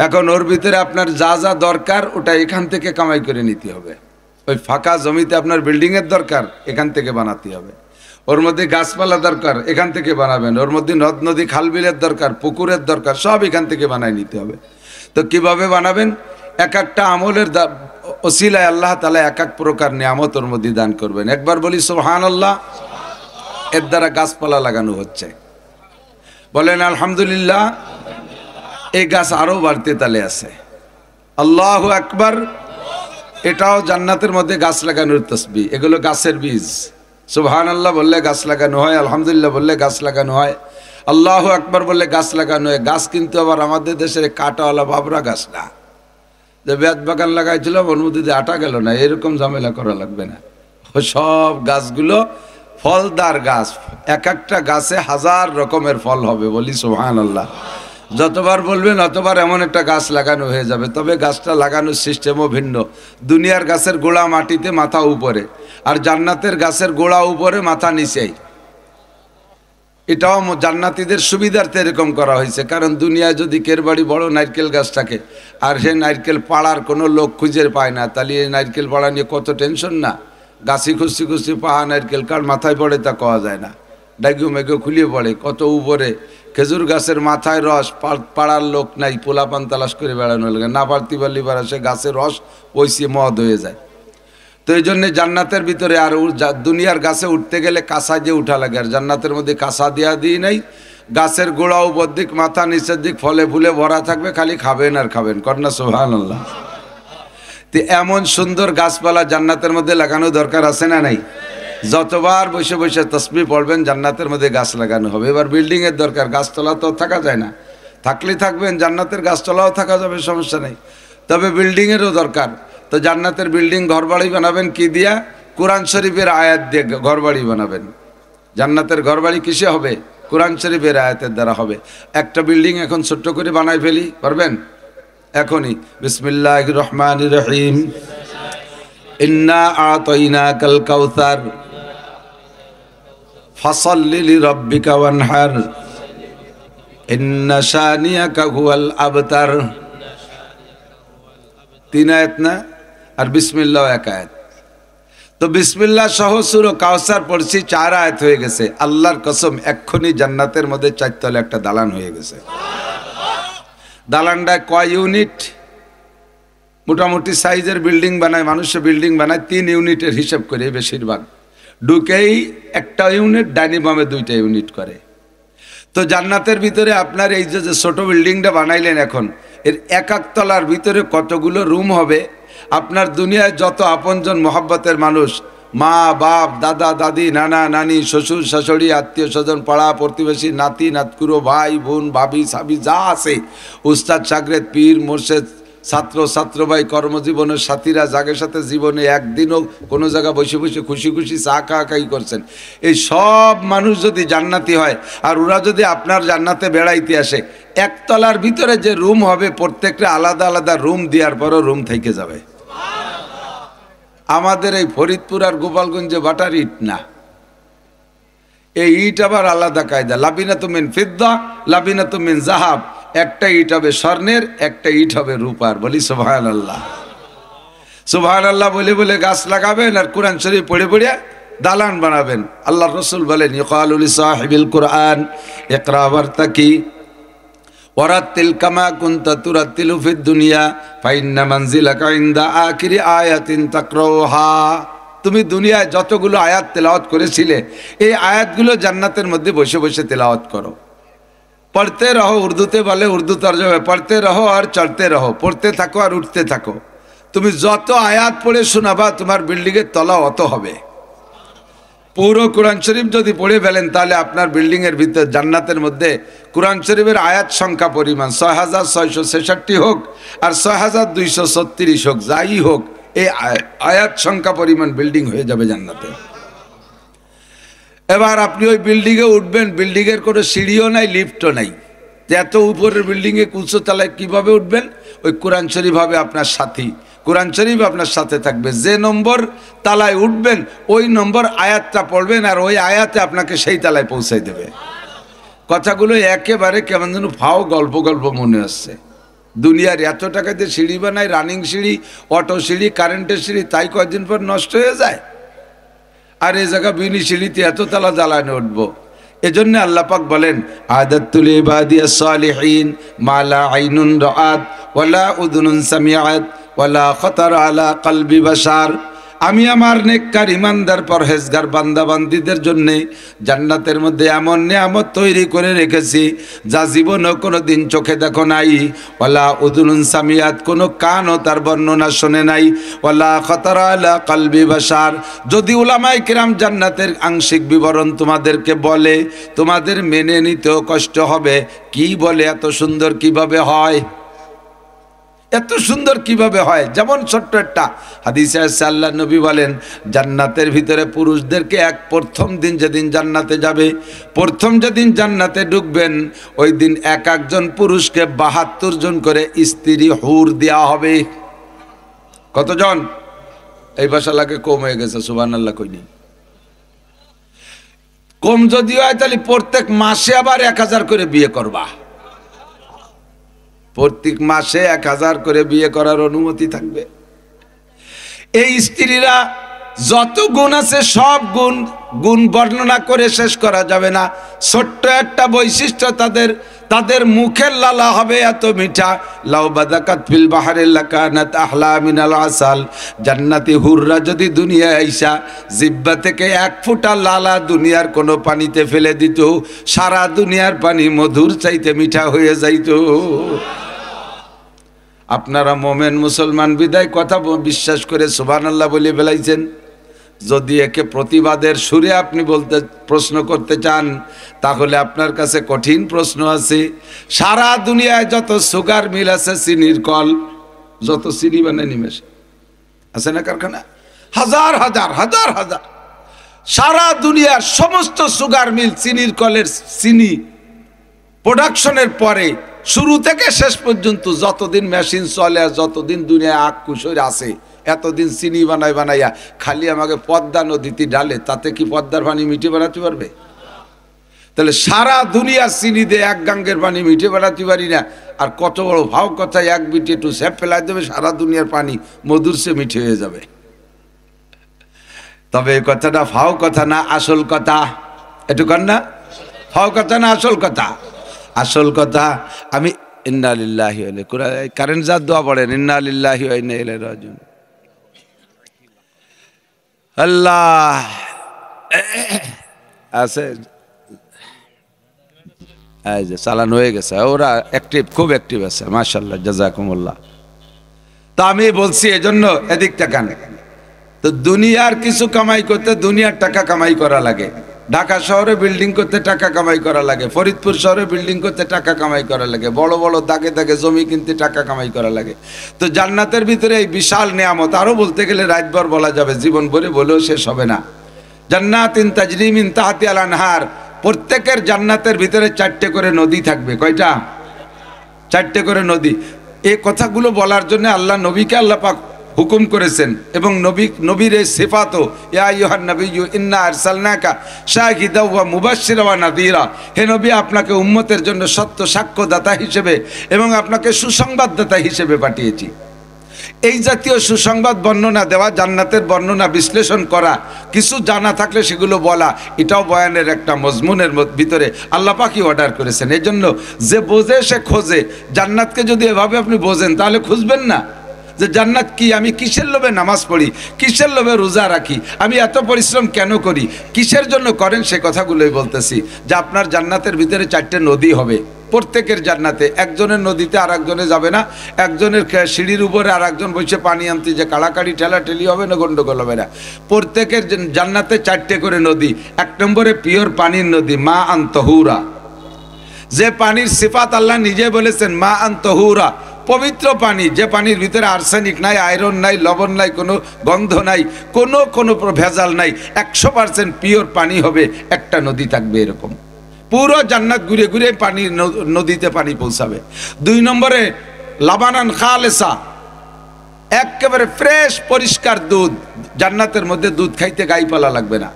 এখন ওর ভিতরে আপনার যা যা দরকার ওটা এখান থেকে কামাই করে নিতে হবে। ওই ফাঁকা জমিতে আপনার বিল্ডিংয়ের দরকার, এখান থেকে বানাতে হবে। ওর মধ্যে গাছপালা দরকার, এখান থেকে বানাবেন। ওর মধ্যে নদ নদী খালবিলের দরকার, পুকুরের দরকার, সব এখান থেকে বানাই নিতে হবে। তো কিভাবে বানাবেন? এক একটা আমলের ওসিলায় আল্লাহ তাআলা এক এক প্রকার নিয়ামত ওর মধ্যে দান করবেন। একবার বলি সুবহানাল্লাহ। এর দ্বারা গাছপালা লাগানো হচ্ছে, বলেন আলহামদুলিল্লাহ। এই গাছ আরো বাড়তে তালে আছে। আল্লাহু আকবার। এটাও জান্নাতের মধ্যে গাছ লাগানোর তসবিহ। এগুলো গাছের বীজ। সুবহানাল্লাহ বললে গাছ লাগানো হয়, আলহামদুলিল্লাহ বললে গাছ লাগানো হয়, আল্লাহু আকবার বললে গাছ লাগানো হয়। গাছ কিন্তু আবার আমাদের দেশের কাঁটাওয়ালা বাবরা গাছ না, যে বেত বাগান লাগাইছিল ওর মধ্যে দিয়ে আটা গেল না, এরকম ঝামেলা করা লাগবে না। সব গাছগুলো ফলদার গাছ, এক একটা গাছে 1000 রকমের ফল হবে। বলি সুবহানাল্লাহ। যতবার বলবেন অতবার এমন একটা গাছ লাগানো হয়ে যাবে। তবে গাছটা লাগানোর সিস্টেমও ভিন্ন। দুনিয়ার গাছের গোড়া মাটিতে, মাথা উপরে, আর জান্নাতের গাছের গোড়া উপরে, মাথা নিচেই। এটাও জান্নাতীদের সুবিধার্থে এরকম করা হয়েছে, কারণ দুনিয়ায় যদি কের বাড়ি বড় নারকেল গাছ থাকে আর সে নারকেল পাড়ার কোনো লোক খুঁজে পায় না, তাহলে এই নারকেল পাড়া নিয়ে কত টেনশন না। গাছি খুঁজছি খুঁজছি পাহা নারকেল কার মাথায় পড়ে তা কওয়া যায় না, ডাইগু মেঘু খুলিয়ে পড়ে কত উপরে। খেজুর গাছের মাথায় রস, পাড়ার লোক নাই, পোলাপান তালাশ করে বেড়ানো লাগে, না পারতে পারলি পারা সে গাছের রস ওইসে মদ হয়ে যায়। তো এই জন্যে জান্নাতের ভিতরে আর দুনিয়ার গাছে উঠতে গেলে কাঁসা দিয়ে উঠা লাগে, আর জান্নাতের মধ্যে কাঁসা দিয়া দিই নাই। গাছের গোড়া উপর দিক মাথা নিচের দিক ফলে ফুলে ভরা থাকবে, খালি খাবেন আর খাবেন, কন্যা সুবহানাল্লাহ। তো এমন সুন্দর গাছপালা জান্নাতের মধ্যে লাগানো দরকার আছে না নাই? যতবার বসে বসে তসবিহ পড়বেন জান্নাতের মধ্যে গাছ লাগানো হবে। এবার বিল্ডিং এর দরকার, গাছতলা তো থাকা যায় না, থাকলে থাকবেন, জান্নাতের গাছতলাও থাকা যাবে, সমস্যা নেই, তবে বিল্ডিং এরও দরকার। তো জান্নাতের বিল্ডিং ঘরবাড়ি বানাবেন কি দিয়া? কোরআন শরীফের আয়াত দিয়ে ঘরবাড়ি বানাবেন। জান্নাতের ঘরবাড়ি কিসে হবে? কোরআন শরীফের আয়াতের দ্বারা হবে। একটা বিল্ডিং এখন ছোট্ট করে বানাই ফেলি, পারবেন এখনই? বিসমিল্লাহির রহমানির রহিম, ইন্না আতাইনাকাল কাউসার ফাসাল্লি লিরাব্বিকা ওয়ানহার ইন্না শানিয়াকা হুয়াল আবতার। 3 আয়াত না? আর বিসমিল্লাহ 1 আয়াত। তো বিসমিল্লাহ সহ সূরা কাউসার পড়ছি, 4 আয়াত হয়ে গেছে। আল্লাহর কসম, এক্ষুনি জান্নাতের মধ্যে 4 তলে একটা দালান হয়ে গেছে। দালানটায় কয় ইউনিট? মোটামুটি সাইজের বিল্ডিং বানায়, মানুষের বিল্ডিং বানায় 3 ইউনিটের হিসাব করে বেশিরভাগ। ঢুকেই একটা ইউনিট, ডাইনিং বামে 2টা ইউনিট করে। তো জান্নাতের ভিতরে আপনার এই যে ছোট বিল্ডিংটা বানাইলেন, এখন এর 1 তলার ভিতরে কতগুলো রুম হবে? আপনার দুনিয়ায় যত আপনজন মহব্বতের মানুষ, মা বাপ, দাদা দাদি, নানা নানি, শ্বশুর শাশুড়ি, আত্মীয় স্বজন, পাড়া প্রতিবেশী, নাতি নাতকুরো, ভাই বোন, ভাবি সাবি যা আছে, উস্তাদ শাগরেদ, পীর মোর্শেদ, ছাত্র ছাত্রভাই, কর্মজীবনের সাথীরা, যাদের সাথে জীবনে একদিনও কোনো জায়গা বসে বসে খুশি খুশি চা খাই করছেন, এই সব মানুষ যদি জান্নাতি হয় আর ওরা যদি আপনার জান্নাতে বেড়াইতে আসে, 1 তলার ভিতরে যে রুম হবে প্রত্যেকটা আলাদা আলাদা রুম দেওয়ার পরও রুম থেকে যাবে। আমাদের এই ফরিদপুর আর গোপালগঞ্জে বাটার ইট না, এই ইট আবার আলাদা কায়দা। লাবিনাতু মিন ফিদ্দা, লাবিনাতু মিন যাহাব। একটা ইট হবে স্বর্ণের, একটা ইট হবে রূপার। বলি সুবহানাল্লাহ। সুবহানাল্লাহ বলে বলে গাছ লাগাবেন আর কোরআন শরীফ পড়ে পড়ে দালান বানাবেন। আল্লাহর রাসূল বলেন, ইকালু লিসাহিবিল কুরআন ইকরা ওয়ারতাকি ওয়ারাতিল কামা কুনতা তুরাতিলু ফিদ দুনিয়া ফাইন্না মানজিলাকা ইনদা আখিরি আয়াতিন তাকরাউহা। তুমি দুনিয়ায় যতগুলো আয়াত তেলাওয়াত করেছিলে, এই আয়াতগুলো জান্নাতের মধ্যে বসে বসে তেলাওয়াত করো, পড়তে রহো। উর্দুতে বলে, উর্দু তরজমা, পড়তে রহো আর চলতে রহো, পড়তে থাকো আর উঠতে থাকো। তুমি যত আয়াত পড়ে শোনাবা, তোমার বিল্ডিংয়ের তলা অত হবে। পুরো কোরআন শরীফ যদি পড়ে ফেলেন, তাহলে আপনার বিল্ডিংয়ের ভিতর জান্নাতের মধ্যে কোরআন শরীফের আয়াত সংখ্যা পরিমাণ 6666 হোক আর 6236 হোক, যাই হোক, এই আয়াত সংখ্যা পরিমাণ বিল্ডিং হয়ে যাবে জান্নাতে। এবার আপনি ওই বিল্ডিংয়ে উঠবেন, বিল্ডিংয়ের কোনো সিঁড়িও নাই, লিফটও নাই। এত উপরের বিল্ডিংয়ে উঁচু তলায় কীভাবে উঠবেন? ওই কোরআন শরীফ হবে আপনার সাথী, কোরআন শরীফ আপনার সাথে থাকবে। যে নম্বর তালায় উঠবেন, ওই নম্বর আয়াতটা পড়বেন, আর ওই আয়াতে আপনাকে সেই তালায় পৌঁছাই দেবে। কথাগুলো একেবারে কেমন যেন ফাও গল্প গল্প মনে আসছে। দুনিয়ার এত টাকা দিয়ে সিঁড়ি বানায়, রানিং সিঁড়ি, অটো সিঁড়ি, কারেন্টের সিঁড়ি, তাই কয়েকদিন পর নষ্ট হয়ে যায়। আর এই জায়গা বিনি সিঁড়িতে এত তালা জ্বালানে উঠবো। এজন্য আল্লাহ পাক বলেন, আদাতুল ইবাদিয়াস সালিহিন মা লা আইনুন রাআত ওয়ালা উযুনুন সামিআত ওয়ালা খাতার আলা কলবি বাশার। আমি আমার নেককার ইমানদার পরহেজগার বান্দাবান্দীদের জন্য জান্নাতের মধ্যে এমন নিয়ামত তৈরি করে রেখেছি, যা জীবনেও কোনো দিন চোখে দেখো নাই। ওয়ালা উযুনুন সামিআত, কোনো কানও তার বর্ণনা শোনে নাই। ওয়ালা খাতার আলা কলবি বাশার। যদি উলামায়ে কিরাম জান্নাতের আংশিক বিবরণ তোমাদেরকে বলে, তোমাদের মেনে নিতেও কষ্ট হবে। কি বলে, এত সুন্দর কিভাবে হয়, এত সুন্দর কিভাবে হয়? যেমন ছোট্ট একটা হাদিসে আছে, আল্লাহ নবী বলেন, জান্নাতের ভিতরে পুরুষদেরকে প্রথম দিন যেদিন জান্নাতে যাবে, প্রথম যেদিন জান্নাতে ঢুকবেন, ওই দিন এক একজন পুরুষকে 72 জন করে স্ত্রী হুর দেওয়া হবে। কতজন? এই ভাষা লাগে কম হয়ে গেছে, সুবহানাল্লাহ কইনি। কম যদি হয় তাহলে প্রত্যেক মাসে আবার 1000 করে বিয়ে করবা, প্রত্যেক মাসে 1000 করে বিয়ে করার অনুমতি থাকবে। এই স্ত্রীরা যত গুণ আছে সব গুণ বর্ণনা করে শেষ করা যাবে না। ছোট্ট একটা বৈশিষ্ট্য তাদের মুখের লালা হবে এত মিঠা, লাউ বাদাকাত ফিল বাহরি লাকানাত আহলা মিনাল আসাল। জান্নাতি হুররা যদি দুনিয়ায় আইসা জিহ্বা থেকে 1 ফোঁটা লালা দুনিয়ার কোনো পানিতে ফেলে দিত, সারা দুনিয়ার পানি মধুর চাইতে মিঠা হয়ে যাইত। আপনারা মোমেন মুসলমান বিদায় কথা বিশ্বাস করে সুবহানাল্লাহ বলে ফেলাইছেন। যদি একে প্রতিবাদের সুরে আপনি প্রশ্ন করতে চান, তাহলে আপনার কাছে কঠিন প্রশ্ন আছে। সারা দুনিয়ায় যত সুগার মিল আছে, চিনির কল, যত চিনি বানায় নিমেষে আছে না কারখানা, হাজার হাজার হাজার হাজার, সারা দুনিয়ার সমস্ত সুগার মিল, চিনির কলের চিনি প্রোডাকশনের পরে শুরু থেকে শেষ পর্যন্ত যতদিন মেশিন চলে, যতদিন দুনিয়ায় আখ কুশোর আছে, এতদিন চিনি বানাইয়া খালি আমাকে পদ্মা নদীতে ডালে, তাতে কি পদ্মার পানি মিঠে বানাতে পারবে? তাহলে সারা দুনিয়ার চিনি দিয়ে 1 গাঙ্গের পানি মিঠে বানাতে পারি না। আর কত বড় ভাও কথা, 1 বিটে একটু স্যাপ ফেলাই দেবে, সারা দুনিয়ার পানি মধুর সে মিঠে হয়ে যাবে। তবে এই কথাটা ফাও কথা না আসল কথা, একটু কর না, ফাও কথা না আসল কথা? আসল কথা আমি ইন্না লিল্লাহি ওয়া ইন্না ইলাইহি, কারেন্ট যা দোয়া পড়েন, ইন্না লিল্লাহি ওয়া ইন্না ইলাইহি রাজিউন। আল্লাহ আছে, এই যে চালান হয়ে গেছে, ওরা অ্যাক্টিভ, খুব অ্যাক্টিভ আছে, মাশাআল্লাহ, জাযাকুমুল্লাহ। তা আমি বলছি এজন্য এদিক তাকান। তো দুনিয়ার কিছু কামাই করতে দুনিয়ার টাকা কামাই করা লাগে। ঢাকা শহরে বিল্ডিং করতে টাকা কামাই করা লাগে, ফরিদপুর শহরে বিল্ডিং করতে টাকা কামাই করা লাগে, বড় বড় দাগে দাগে জমি কিনতে টাকা কামাই করা লাগে। তো জান্নাতের ভিতরে এই বিশাল নিয়ামত, আরো বলতে গেলে রাতভর বলা যাবে, জীবন ভরে বলেও শেষ হবে না। জান্নাতিন তাজরি মিন তাহতিহাল আনহার, প্রত্যেকের জান্নাতের ভিতরে 4টে করে নদী থাকবে। কয়টা? 4টে করে নদী। এই কথাগুলো বলার জন্য আল্লাহ নবীকে আল্লাহ পাক হুকুম করেছেন, এবং নবীর এই সিফাতও, ইয়া আইয়ুহান নাবিয়্যু ইন্না আরসালনাকা শাহিদাও ওয়া মুবাশশিরা ওয়া নাযীরা, হে নবী আপনাকে উম্মতের জন্য সত্য সাক্ষ্যদাতা হিসেবে এবং আপনাকে সুসংবাদদাতা হিসেবে পাঠিয়েছি। এই জাতীয় সুসংবাদ বর্ণনা দেওয়া, জান্নাতের বর্ণনা বিশ্লেষণ করা, কিছু জানা থাকলে সেগুলো বলা, এটাও বয়ানের একটা মজমুনের ভিতরে আল্লাহ পাকই অর্ডার করেছেন। এই জন্য যে বোঝে সে খোঁজে। জান্নাতকে যদি এভাবে আপনি বোঝেন তাহলে খুঁজবেন না যে জান্নাত কি, আমি কিসের লোভে নামাজ পড়ি, কিসের লোভে রোজা রাখি, আমি এত পরিশ্রম কেন করি, কিসের জন্য করেন, সে কথাগুলোই বলতেছি। যে আপনার জান্নাতের ভিতরে 4টে নদী হবে, প্রত্যেকের জান্নাতে। একজনের নদীতে আর একজনে যাবে না, একজনের সিঁড়ির উপরে আর একজন বসে পানি আনতে, যে কাড়াকাড়ি ঠেলাঠেলি হবে না, গন্ডগোল হবে না। প্রত্যেকের জান্নাতে 4টে করে নদী। 1 নম্বরে পিওর পানির নদী, মা আন তহুরা, যে পানির সিফাত আল্লাহ নিজে বলেছেন, মা আন তহুরা, পবিত্র পানি, যে পানির ভিতরে আর্সেনিক নাই, আয়রন নাই, লবণ নাই, কোনো গন্ধ নাই, কোনো ভেজাল নাই, 100% পিওর পানি হবে। একটা নদী থাকবে এরকম, পুরো জান্নাত ঘুরে ঘুরে পানি, নদীতে পানি পৌঁছাবে। 2 নম্বরে লাবানান খালেসা, একেবারে ফ্রেশ পরিষ্কার দুধ। জান্নাতের মধ্যে দুধ খাইতে গাইপালা লাগবে না,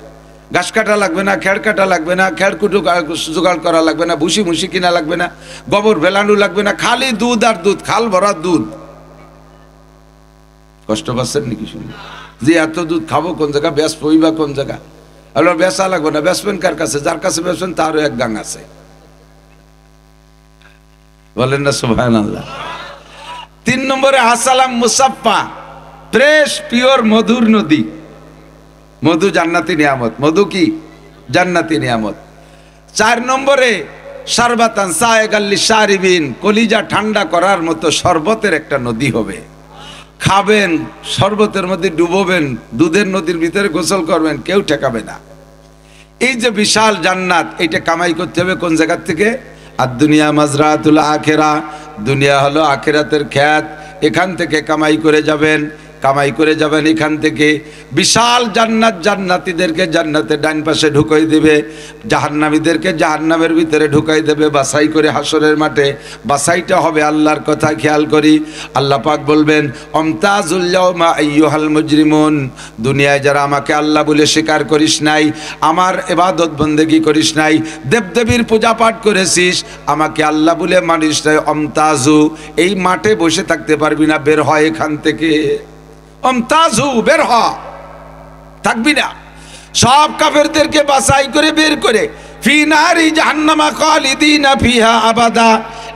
ঘাস কাটা লাগবে না, খেড় কাটা লাগবে না, খেড়কুটো জোগাড় করা লাগবে না, ভুসি মুসি কিনা লাগবে না, গোবর ভেলানো লাগবে না, খালি দুধ আর দুধ, খাল ভরা দুধ। কষ্ট পাচ্ছেন নাকি শুনে? যে এত দুধ খাবো কোন জায়গা, বেচবই বা কোন জায়গা? আপনার বেচা লাগবে না, বেচবেন কার কাছে? যার কাছে বেচবেন তারও 1 গাং আছে। বলেন না সুবহানাল্লাহ। 3 নম্বরে আসালাম মুসাফফা, ফ্রেশ পিওর মধুর নদী। মধু জান্নাতি নিয়ামত, মধু কি জান্নাতি নিয়ামত। 4 নম্বরে শারবাতান সায়েগাল লিশারিবিন, কলিজা ঠান্ডা করার মতো শরবতের একটা নদী হবে। খাবেন, শরবতের মধ্যে ডুবোবেন, দুধের নদীর ভিতরে গোসল করবেন, কেউ ঠেকাবে না। এই যে বিশাল জান্নাত, এইটা কামাই করতে হবে কোন জায়গা থেকে? আর দুনিয়া মাজরাতুল আখিরা, দুনিয়া হলো আখিরাতের ক্ষেত, এখান থেকে কামাই করে যাবেন। কামাই করে যাবেন এখান থেকে। বিশাল জান্নাত, জান্নাতীদেরকে জান্নাতে ডান পাশে ঢুকাই দেবে, জাহান্নামীদেরকে জাহান্নামের ভিতরে ঢুকাই দেবে বাছাই করে হাসরের মাঠে। বাছাইটা হবে আল্লাহর কথা খেয়াল করি। আল্লাহ পাক বলবেন অমতাজুল ইয়াউমা আইয়ুহাল মুজরিমুন, দুনিয়ায় যারা আমাকে আল্লাহ বলে স্বীকার করিস নাই, আমার ইবাদত বন্দেগী করিস নাই, দেবদেবীর পূজা পাঠ করেছিস, আমাকে আল্লাহ বলে মানিস নাই, অমতাজু, এই মাঠে বসে থাকতে পারবি না, বের হয় এখান থেকে। অমতাজু, বের হ, থাকবি না। সব কাফেরদেরকে বাছাই করে বের করে ফি নারি জাহান্নামা খালিদিনা ফিহা আবাদা।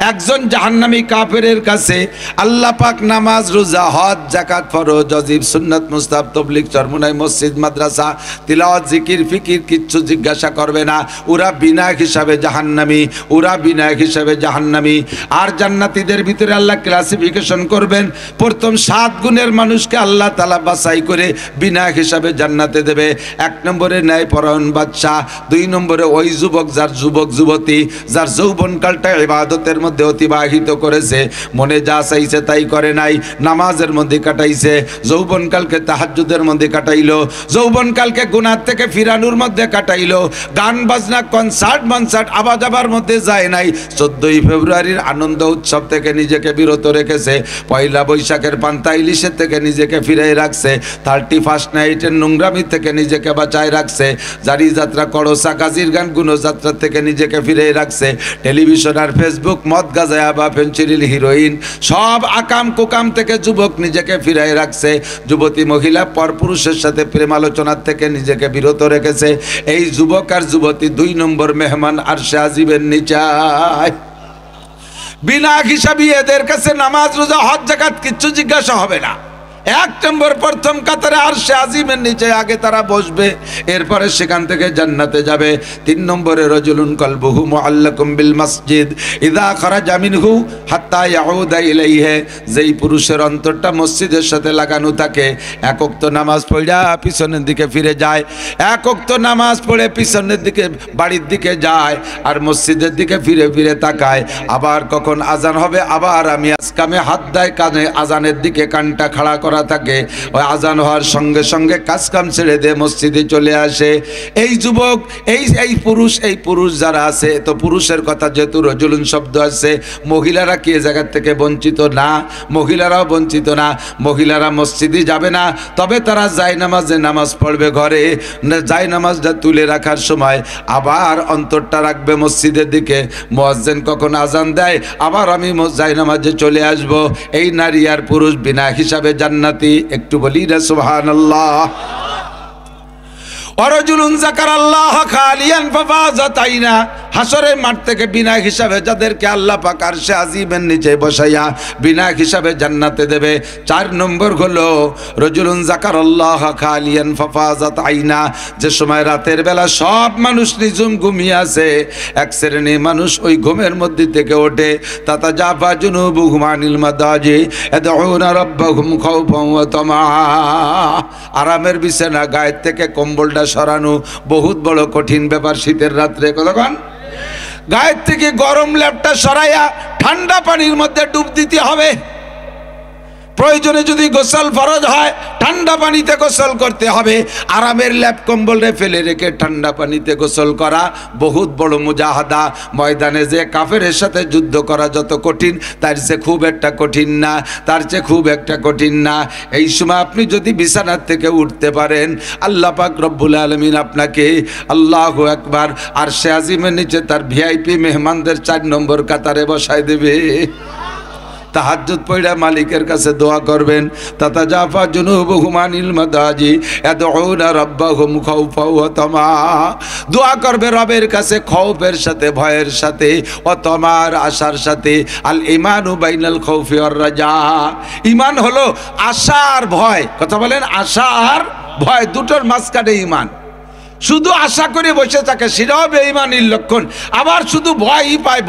একজন জাহান্নামী কাফেরের কাছে আল্লাহ পাক নামাজ, রোজা, হজ, যাকাত, ফরজ, ওয়াজিব, সুন্নাত, মুস্তাহাব, তাবলীগ, চরমোনাই, মসজিদ, মাদ্রাসা, তিলাওয়াত, জিকির, ফিকির কিচ্ছু জিজ্ঞাসা করবে না। ওরা বিনায়ক হিসাবে জাহান্নামী, ওরা বিনায়ক হিসাবে জাহান্নামী। আর জান্নাতীদের ভিতরে আল্লাহ ক্লাসিফিকেশন করবেন। প্রথম 7 গুণের মানুষকে আল্লাহ তাআলা বাছাই করে বিনায়ক হিসাবে জান্নাতে দেবে। 1 নম্বরে ন্যায়পরায়ণ বাদশা, 2 নম্বরে ওই যুবক যার যুবক যুবতী যার যৌবনকালটা ইবাদতের মধ্যে অতিবাহিত করেছে, মনে যা চাইছে তাই করে নাই, নামাজের মধ্যে কাটাইছে, যৌবনকালকে তাহাজ্জুদের মধ্যে কাটাইলো, যৌবনকালকে গুনাহ থেকে ফিরানোর মধ্যে কাটাইলো, গান বাজনা, কনসার্ট মনসার্ট আবার যাবার মধ্যে যায় নাই, 14ই ফেব্রুয়ারির আনন্দ উৎসব থেকে নিজেকে বিরত রেখেছে, পয়লা বৈশাখের পান্তা ইলিশের থেকে নিজেকে ফিরাই রাখছে, 31st নাইটের নোংরামি থেকে নিজেকে বাঁচায় রাখছে, জারি যাত্রা, করসা, কাজীর গান, গুণযাত্রা থেকে নিজেকে ফিরে রাখছে, টেলিভিশন আর ফেসবুক, মদ, গাঁজা বা ফেনসিডিল, হিরোইন, সব আকাম কুকাম থেকে যুবক নিজেকে ফিরাই রাখছে, যুবতী মহিলা পরপুরুষের সাথে প্রেম আলোচনার থেকে নিজেকে বিরত রেখেছে। এই যুবক আর যুবতী 2 নম্বর মেহমান আরশে আজিমের নিচায়। বিনা হিসাবি এদের কাছে নামাজ, রোজা, হজ, যাকাত কিচ্ছু জিজ্ঞাসা হবে না। 1 নম্বর প্রথম কাতারে আরশে আজিমের নিচে আগে তারা বসবে, এরপরে সেখান থেকে জান্নাতে যাবে। 3 নম্বরে রাজুলুন কলবুহু মুআল্লাকুম বিল মসজিদ ইযা খারাজা মিনহু হাত্তা ইয়াউদা ইলাইহি, যেই পুরুষের অন্তরটা মসজিদের সাথে লাগানো থাকে, 1 ওয়াক্ত নামাজ পড়া পিছনের দিকে ফিরে যায়, 1 ওয়াক্ত নামাজ পড়ে পিছনের দিকে বাড়ির দিকে যায়, আর মসজিদের দিকে ফিরে ফিরে তাকায়, আবার কখন আজান হবে, আবার আমি আজকামে হাত দেয় কানে, আজানের দিকে কানটা খাড়া করা থাকে, ওই আজান হওয়ার সঙ্গে সঙ্গে কাজ কাম ছেড়ে দিয়ে মসজিদে চলে আসে। এই যুবক, এই পুরুষ যারা আছে, তো পুরুষের কথা যেহেতু রজুলুন শব্দ আছে, মহিলারা কি এ জায়গার থেকে বঞ্চিত না? মহিলারাও বঞ্চিত না। মহিলারা মসজিদে যাবে না, তবে তারা জায়নামাজে নামাজ পড়বে ঘরে, জায়নামাজটা তুলে রাখার সময় আবার অন্তরটা রাখবে মসজিদের দিকে, মুয়াজ্জিন কখন আজান দেয় আবার আমি জায়নামাজে চলে আসব। এই নারী আর পুরুষ বিনা হিসাবে জান্নাতি। একটু বলি না সুবহানাল্লাহ। ওয়ারাজুলুন যাকারাল্লাহ খালিয়ান ফাফাযাত আইনা, হাসরের মাঠ থেকে বিনা হিসাবে যাদেরকে আল্লাহ পাক আরশে আজিমের নিচে বসাইয়া বিনা হিসাবে জান্নাতে দেবে। 4 নম্বর হলো রাজুলুন যাকারাল্লাহ খালিয়ান ফাফাযাত আইনা, যে সময় রাতের বেলা সব মানুষ নিঝুম ঘুমিয়ে আছে, এক শ্রেণীর মানুষ ওই ঘুমের মধ্যে থেকে ওঠে, তাতাজাফা জুনুবুহুম আনিল মাদাজি ইয়াদউনা রাব্বাহুম খাওফান ওয়া তামা, আরামের বিছানা গায়ের থেকে কম্বলটা সরানো বহুত বড় কঠিন ব্যাপার। শীতের রাত্রে কতক্ষণ গায়ের থেকে গরম ল্যাপটা সরাইয়া ঠান্ডা পানির মধ্যে ডুব দিতে হবে। প্রয়োজনে যদি গোসল ফরজ হয় ঠান্ডা পানিতে গোসল করতে হবে। আরামের ল্যাপ কম্বলে ফেলে রেখে ঠান্ডা পানিতে গোসল করা বহুত বড় মুজাহাদা। ময়দানে যে কাফেরের সাথে যুদ্ধ করা যত কঠিন, তার চেয়ে খুব একটা কঠিন না, তার চেয়ে খুব একটা কঠিন না। এই সময় আপনি যদি বিছানার থেকে উঠতে পারেন, আল্লাহ পাক রব্বুল আলামিন আপনাকে আল্লাহু আকবার আরশে আজিমের নিচে তার ভিআইপি মেহমানদের 4 নম্বর কাতারে বসায় দেবে। তাহাজ্জুদ পড়া মালিকের কাছে দোয়া করবেন, তাতাজাফা জুনুবুহুম আনিল মাদাজি ইয়াদউনা রাব্বাহুম খাওফান ওয়া তামা, দোয়া করবে রবের কাছে খৌফের সাথে, ভয়ের সাথে, ওয়া তামার আশার সাথে। আল ঈমানু বাইনাল খাউফি ওয়ার রাজা, ঈমান হলো আশা আর ভয়। কথা বলেন, আশা আর ভয় দুটোর মাঝখানে ঈমান। শুধু আশা করে বসে থাকে সেটাও বেঈমানির লক্ষণ, আবার শুধু ভয়ই পায়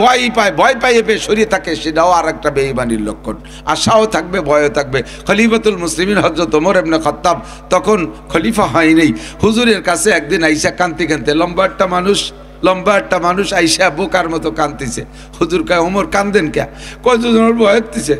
ভয় পাইয়ে সরিয়ে থাকে সেটাও আর একটা বেঈমানির লক্ষণ। আশাও থাকবে, ভয়ও থাকবে। খলিফাতুল মুসলিমিন হযরত ওমর ইবনে খাত্তাব তখন খলিফা হয়নি, হুজুরের কাছে একদিন আইসা কাঁদতে লম্বা একটা মানুষ আইসা বোকার মতো কাঁদতেছে। হুজুর কয়, ওমর কান্দেন কে? কয়, ভয় হচ্ছে।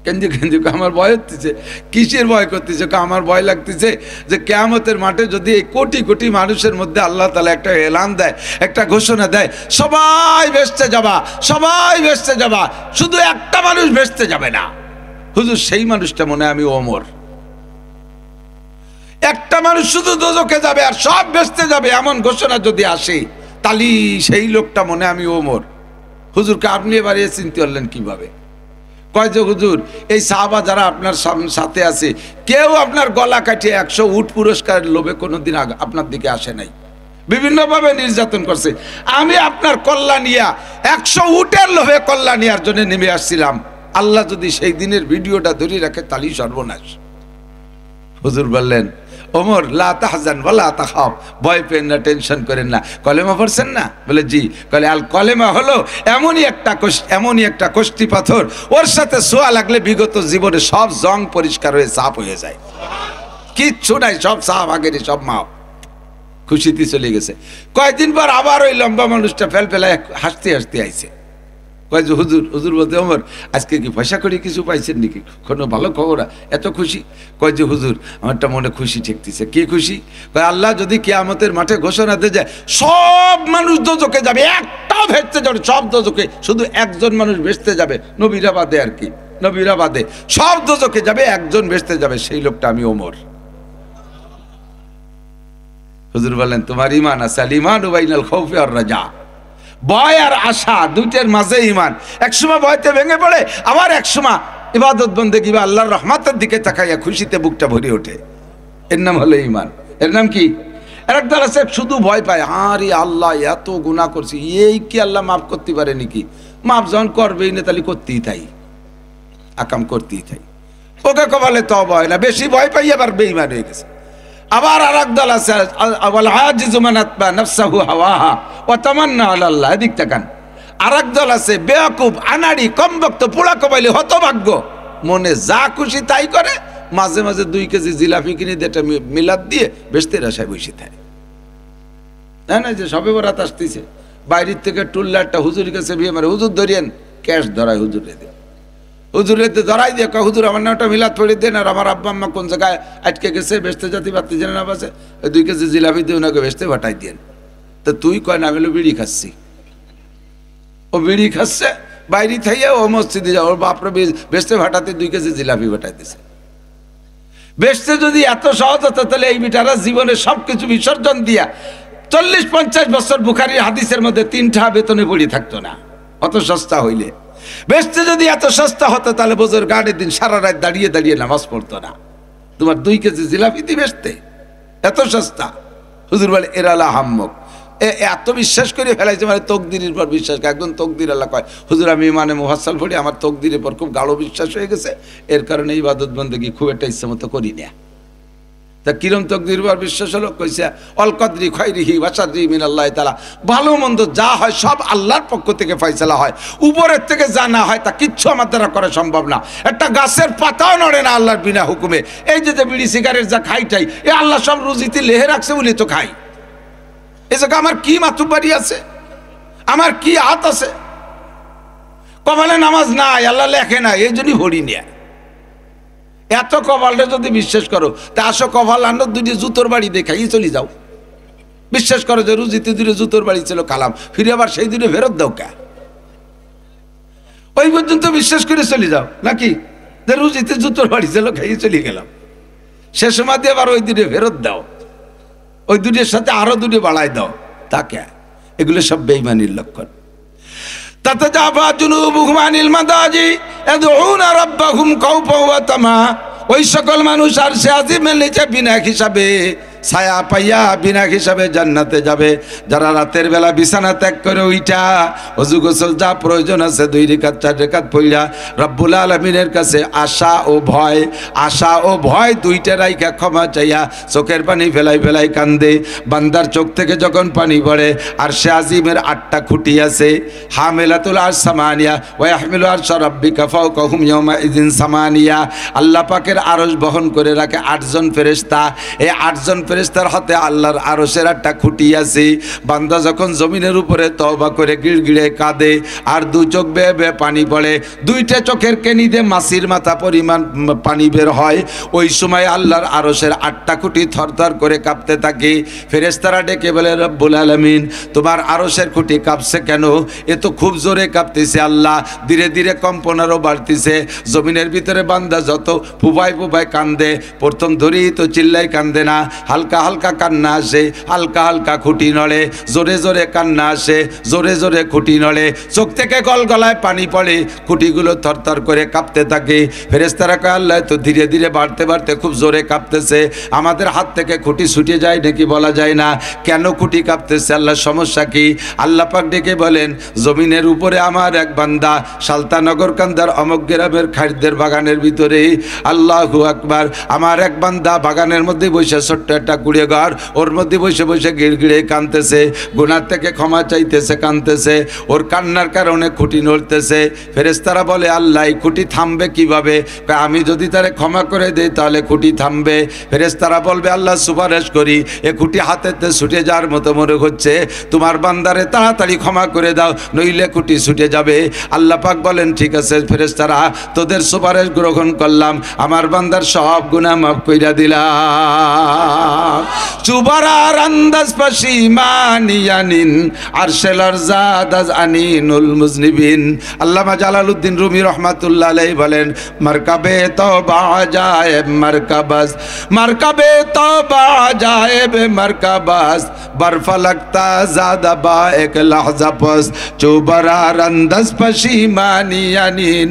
কেন্দ্রে কেন্দ্রে আমার ভয় হতেছে। কিসের ভয় করতেছে? আমার ভয় লাগতেছে যে কিয়ামতের মাঠে যদি এই কোটি কোটি মানুষের মধ্যে আল্লাহ তাআলা একটা এলান দেয়, একটা ঘোষণা দেয়, সবাই ভেস্তে যাবা, সবাই ভেস্তে যাবা, শুধু একটা মানুষ ভেস্তে যাবে না। হুজুর সেই মানুষটা মনে হয় আমি ওমর। একটা মানুষ শুধু দোজখে যাবে আর সব ভেস্তে যাবে, এমন ঘোষণা যদি আসে তালি সেই লোকটা মনে আমি ওমর। হুজুরকে আপনি এবারে চিনতে পারলেন কিভাবে? কয় যে হুজুর এই সাহাবা যারা আপনার সাথে আছে কেউ আপনার গলা কাটিয়ে 100 উট পুরস্কারের লোভে কোনোদিন আপনার দিকে আসে নাই, বিভিন্নভাবে নির্যাতন করছে। আমি আপনার কল্যাণিয়া 100 উটের লোভে কল্যাণিয়ার জন্য নেমে আসছিলাম। আল্লাহ যদি সেই দিনের ভিডিওটা ধরে রাখে তালি সর্বনাশ। হুজুর বললেন, ওমর লা তাহজান ওয়ালা তাখাফ, ভয় পেন না, টেনশন করেন না। কলেমা পড়ছেন না? বলে জি। কলে আল কলেমা হলো এমনই একটা কষ্টি পাথর, ওর সাথে ছোঁয়া লাগলে বিগত জীবনে সব জং পরিষ্কার হয়ে সাফ হয়ে যায়, কিচ্ছু নাই, সব সাফ, আগেরই সব মাপ। খুশিতে চলে গেছে। কয়েকদিন পর আবার ওই লম্বা মানুষটা ফেলায় হাসতে হাসতে আইছে। কয় যে হুজুর, হুজুর বলতে ওমর আজকে কি পয়সা করে কিছু পাইছেন নাকি? কোনো ভালো খবর? এত খুশি? কয় যে হুজুর আমারটা মনে খুশি ঠেকতেছে। কি খুশি? কয় আল্লাহ যদি কিয়ামতের মাঠে ঘোষণা দিয়ে যায় সব মানুষ দোজখে যাবে, একটাও ভেস্তে যাবে, সব দোজখে, শুধু একজন মানুষ ভেস্তে যাবে, নবীরা বাদে আর কি, নবীরা বাদে সব দোজখে যাবে, একজন ভেস্তে যাবে, সেই লোকটা আমি ওমর। হুজুর বললেন তোমার ঈমান আছে, আল ঈমানু বাইনাল খাউফি ওয়ার রাজা, ভয় আর আশা দুইটার মাঝে ঈমান। একসময় ভয়তে ভেঙে পড়ে, আবার একসময় ইবাদত বন্দেগী বা আল্লাহর রহমতের দিকে তাকাইয়া খুশিতে বুকটা ভরে ওঠে। এর নাম হলো ঈমান। এর নাম কি? একদল আছে শুধু ভয় পায়, আরে আল্লাহ এত গুনাহ করছি, এই কি আল্লাহ মাফ করতে পারে নাকি? মাফ যখন করবেই না তাহলে করতেই থাই, আকাম করতেই থাই। ওকে কপালে তওবা হয় না, বেশি ভয় পাই আবার বেঈমান হয়ে গেছে। আবার আর একদল আছে ওয়াল আজিজু মান আতবা নাফসাহু হাওয়াহা ওয়া তামান্না আলাল্লাহ, এদিক তাকান। আর একদল আছে বেয়াকুব, আনাড়ি, কমবক্ত, পোড়া কপালি, হতভাগ্য, মনে যা খুশি তাই করে, মাঝে মাঝে 2 কেজি জিলাপি কিনে দিয়ে একটা মিলাদ দিয়ে বেস্তের আশায় বসে থাকে। তাই না? যে সবে বরাত আসতেছে, বাইরের থেকে টুল্লা একটা হুজুরের কাছে বিয়ে মারে, হুজুর ধরিয়েন, ক্যাশ ধরায় হুজুরে দিয়ে, হুজুরে ধরাই দিয়ে কয় হুজুর আমার নামটা মিলাদ পড়ে দেন, আর আমার আব্বা আম্মা কোন জায়গায় আটকে গেছে, বেচতে জাতি বাতি জেনে না বাসে, 2 কেজি জিলাপি দিয়ে ওনাকে বেচতে পাঠাই দেন। তো তুই কয় না, আমি বিড়ি খাচ্ছি। ও বিড়ি খাচ্ছে বাইরে থেকে, ও মসজিদে যাও, ওর বাপরা বেচতে ভাটাতে 2 কেজি জিলাপি ভাটাই দিছে। বেচতে যদি এত সহজ হতো তাহলে এই বিটারা জীবনে সবকিছু বিসর্জন দিয়া 40-50 বছর বুখারীর হাদিসের মধ্যে 3টা বেতনে পড়ে থাকতো না, অত সস্তা হইলে। বেচতে যদি এত সস্তা হতো তাহলে বছর গাড়ির দিন সারা রাত দাঁড়িয়ে দাঁড়িয়ে নামাজ পড়তো না। তোমার 2 কেজি জিলাপি দিয়ে বেচতে এত সস্তা। হুজুর বলে এরালা হাম্মক, এত বিশ্বাস করে ফেলাইছে, মানে তকদিরের পর বিশ্বাস। একজন তকদির আল্লাহ কয় হুজুর আমি মানে মুহাসসাল পড়ি, আমার তকদিরের পর খুব গাঢ় বিশ্বাস হয়ে গেছে, এর কারণে ইবাদত বন্দেগী খুব একটা ইচ্ছা মতো করি না। তা কিরম তকদিরের পর বিশ্বাস হলো? কইছে অল কদরি খাইরিহি ওয়া শাররিহি মিনাল্লাহি তাআলা, ভালো মন্দ যা হয় সব আল্লাহর পক্ষ থেকে ফয়সালা হয়, উপরের থেকে যা না হয় তা কিচ্ছু আমার দ্বারা করা সম্ভব না। একটা গাছের পাতাও নড়ে না আল্লাহর বিনা হুকুমে। এই যে বিড়ি সিগারেট যা খাইটাই, এ আল্লাহ সব রুজিতে লেহে রাখছে বলে তো খাই। এই জায়গা আমার কি মাতুব্বারি আছে, আমার কি হাত আছে? কপালে নামাজ নাই, আল্লাহ লেখে না, এই জন্যই ভরি নিয়ে। এত কপালটা যদি বিশ্বাস করো তা আসো কপাল আনো, 2টি জুতোর বাড়ি দেখাই চলে যাও। বিশ্বাস করো যে রুজিতে 2 জুতোর বাড়ি ছিল, কালাম ফিরে আবার সেই 2 ফেরত দাও কে? ওই পর্যন্ত বিশ্বাস করে চলে যাও নাকি? যে রুজিতে জুতোর বাড়ি ছিল, খাইয়ে চলে গেলাম, সে সময় দিয়ে আবার ওই 2 ফেরত দাও, ওই 2-এর সাথে আরো 2 বাড়াই দাও, তাকে। এগুলো সব বেঈমানির লক্ষণ। তাতাজাফা জুনুবুহুম আনিল মাদাজি ইয়াদউনা রাব্বাহুম খাওফান ওয়া তামা, ওই সকল মানুষ আরশে আজিমের নিচে বিনা হিসাবে ছায়া পাইয়া বিনা হিসাবে জান্নাতে যাবে, যারা রাতের বেলা বিছানা ত্যাগ করে ওইটা ওযু গোসল যা প্রয়োজন আছে 2 রাকাত 4 রাকাত পড়া রব্বুল আলামিনের কাছে আশা ও ভয় 2টা রাইখা ক্ষমা চাইয়া চোখের পানি ফেলাই ফেলাই কান্দে। বান্দার চোখ থেকে যখন পানি পড়ে, আরশে আজিমের 8টা খুঁটি আছে, হামিলাতুল আরশ সামানিয়া ওয়া ইয়াহমিলু আরশ রাব্বিকা ফাওকাহুম ইয়াওমা ইযিন সামানিয়া, আল্লাহ পাকের আরশ বহন করে রাখে 8 জন ফেরেশতা। এই 8 জন ফেরেশতার হাতে আল্লাহর আরশের একটা খুঁটি আছে। বান্দা যখন জমিনের উপরে তওবা করে গিড়গিড়ে কাঁদে আর দু চোখ বেয়ে বেয়ে পানি পড়ে, দুইটা চোখের কেনিতে মাছির মাথা পরিমাণ পানি বের হয়, ওই সময় আল্লাহর আরশের 8টা খুঁটি থরথর করে কাঁপতে থাকে। ফেরেশতারা ডেকে বলে, রব্বুল আলামিন, তোমার আরশের খুঁটি কাঁপছে কেন? এ তো খুব জোরে কাঁপতেছে আল্লাহ, ধীরে ধীরে কম্পন আরও বাড়তেছে। জমিনের ভিতরে বান্দা যত ফুপায় ফুপায় কান্দে, প্রথম ধরেই তো চিল্লাই কান্দে না, হালকা হালকা কান্না আসে, হালকা হালকা খুঁটি নড়ে, জোরে জোরে কান্না আসে, জোরে জোরে খুঁটি নড়ে, চোখ থেকে গলগলায় পানি পড়ে, খুঁটিগুলো থরথর করে কাঁপতে থাকে। ফেরেশতারা কয়, আল্লাহ তো ধীরে ধীরে বাড়তে বাড়তে খুব জোরে কাঁপতেছে, আমাদের হাত থেকে খুঁটি ছুটে যায় নাকি বলা যায় না, কেন খুঁটি কাঁপতেছে আল্লাহ, সমস্যা কি? আল্লাহ পাক ডেকে বলেন, জমিনের উপরে আমার এক বান্দা সালতানগর কান্দার অমক গ্রামের খাদ্যের বাগানের ভিতরে, আল্লাহু আকবার, আমার এক বান্দা বাগানের মধ্যে বসে, ছোট্ট একটা কুড়ে ঘর, ওর মধ্যে বসে বসে গিড়গিড়ে কাঁদতেছে, গুনার থেকে ক্ষমা চাইতেছে, কাঁদতেছে, ওর কান্নার কারণে খুঁটি নড়তেছে। ফেরেশতারা বলে, আল্লাহ এই খুঁটি থামবে কিভাবে? আমি যদি তারে ক্ষমা করে দেই তাহলে খুঁটি থামবে। ফেরেশতারা বলবে, আল্লাহ সুপারিশ করি, এ খুঁটি হাতেতে ছুটে যাওয়ার মতো মনে হচ্ছে, তোমার বান্দারে তাড়াতাড়ি ক্ষমা করে দাও, নইলে খুঁটি ছুটে যাবে। আল্লাহ পাক বলেন, ঠিক আছে ফেরেশতারা, তোদের সুপারিশ গ্রহণ করলাম, আমার বান্দার সব গুনাহ মাফ কইরা দিলাম। চুবারার আন্দাজ পাশিমানিয়ানিন আরশেলার জাদাজ আনিনুল মুজনিবিন। আল্লামা জালালউদ্দিন রুমি রহমাতুল্লাহ আলাইহি বলেন, মারকাবে তওবা আজায়েব মারকাবাস, মারকাবে তওবা আজায়েব মারকাবাস, বরফা লাগতা জাদা বা এক লহজা পাস, চুবারার আন্দাজ পাশিমানিয়ানিন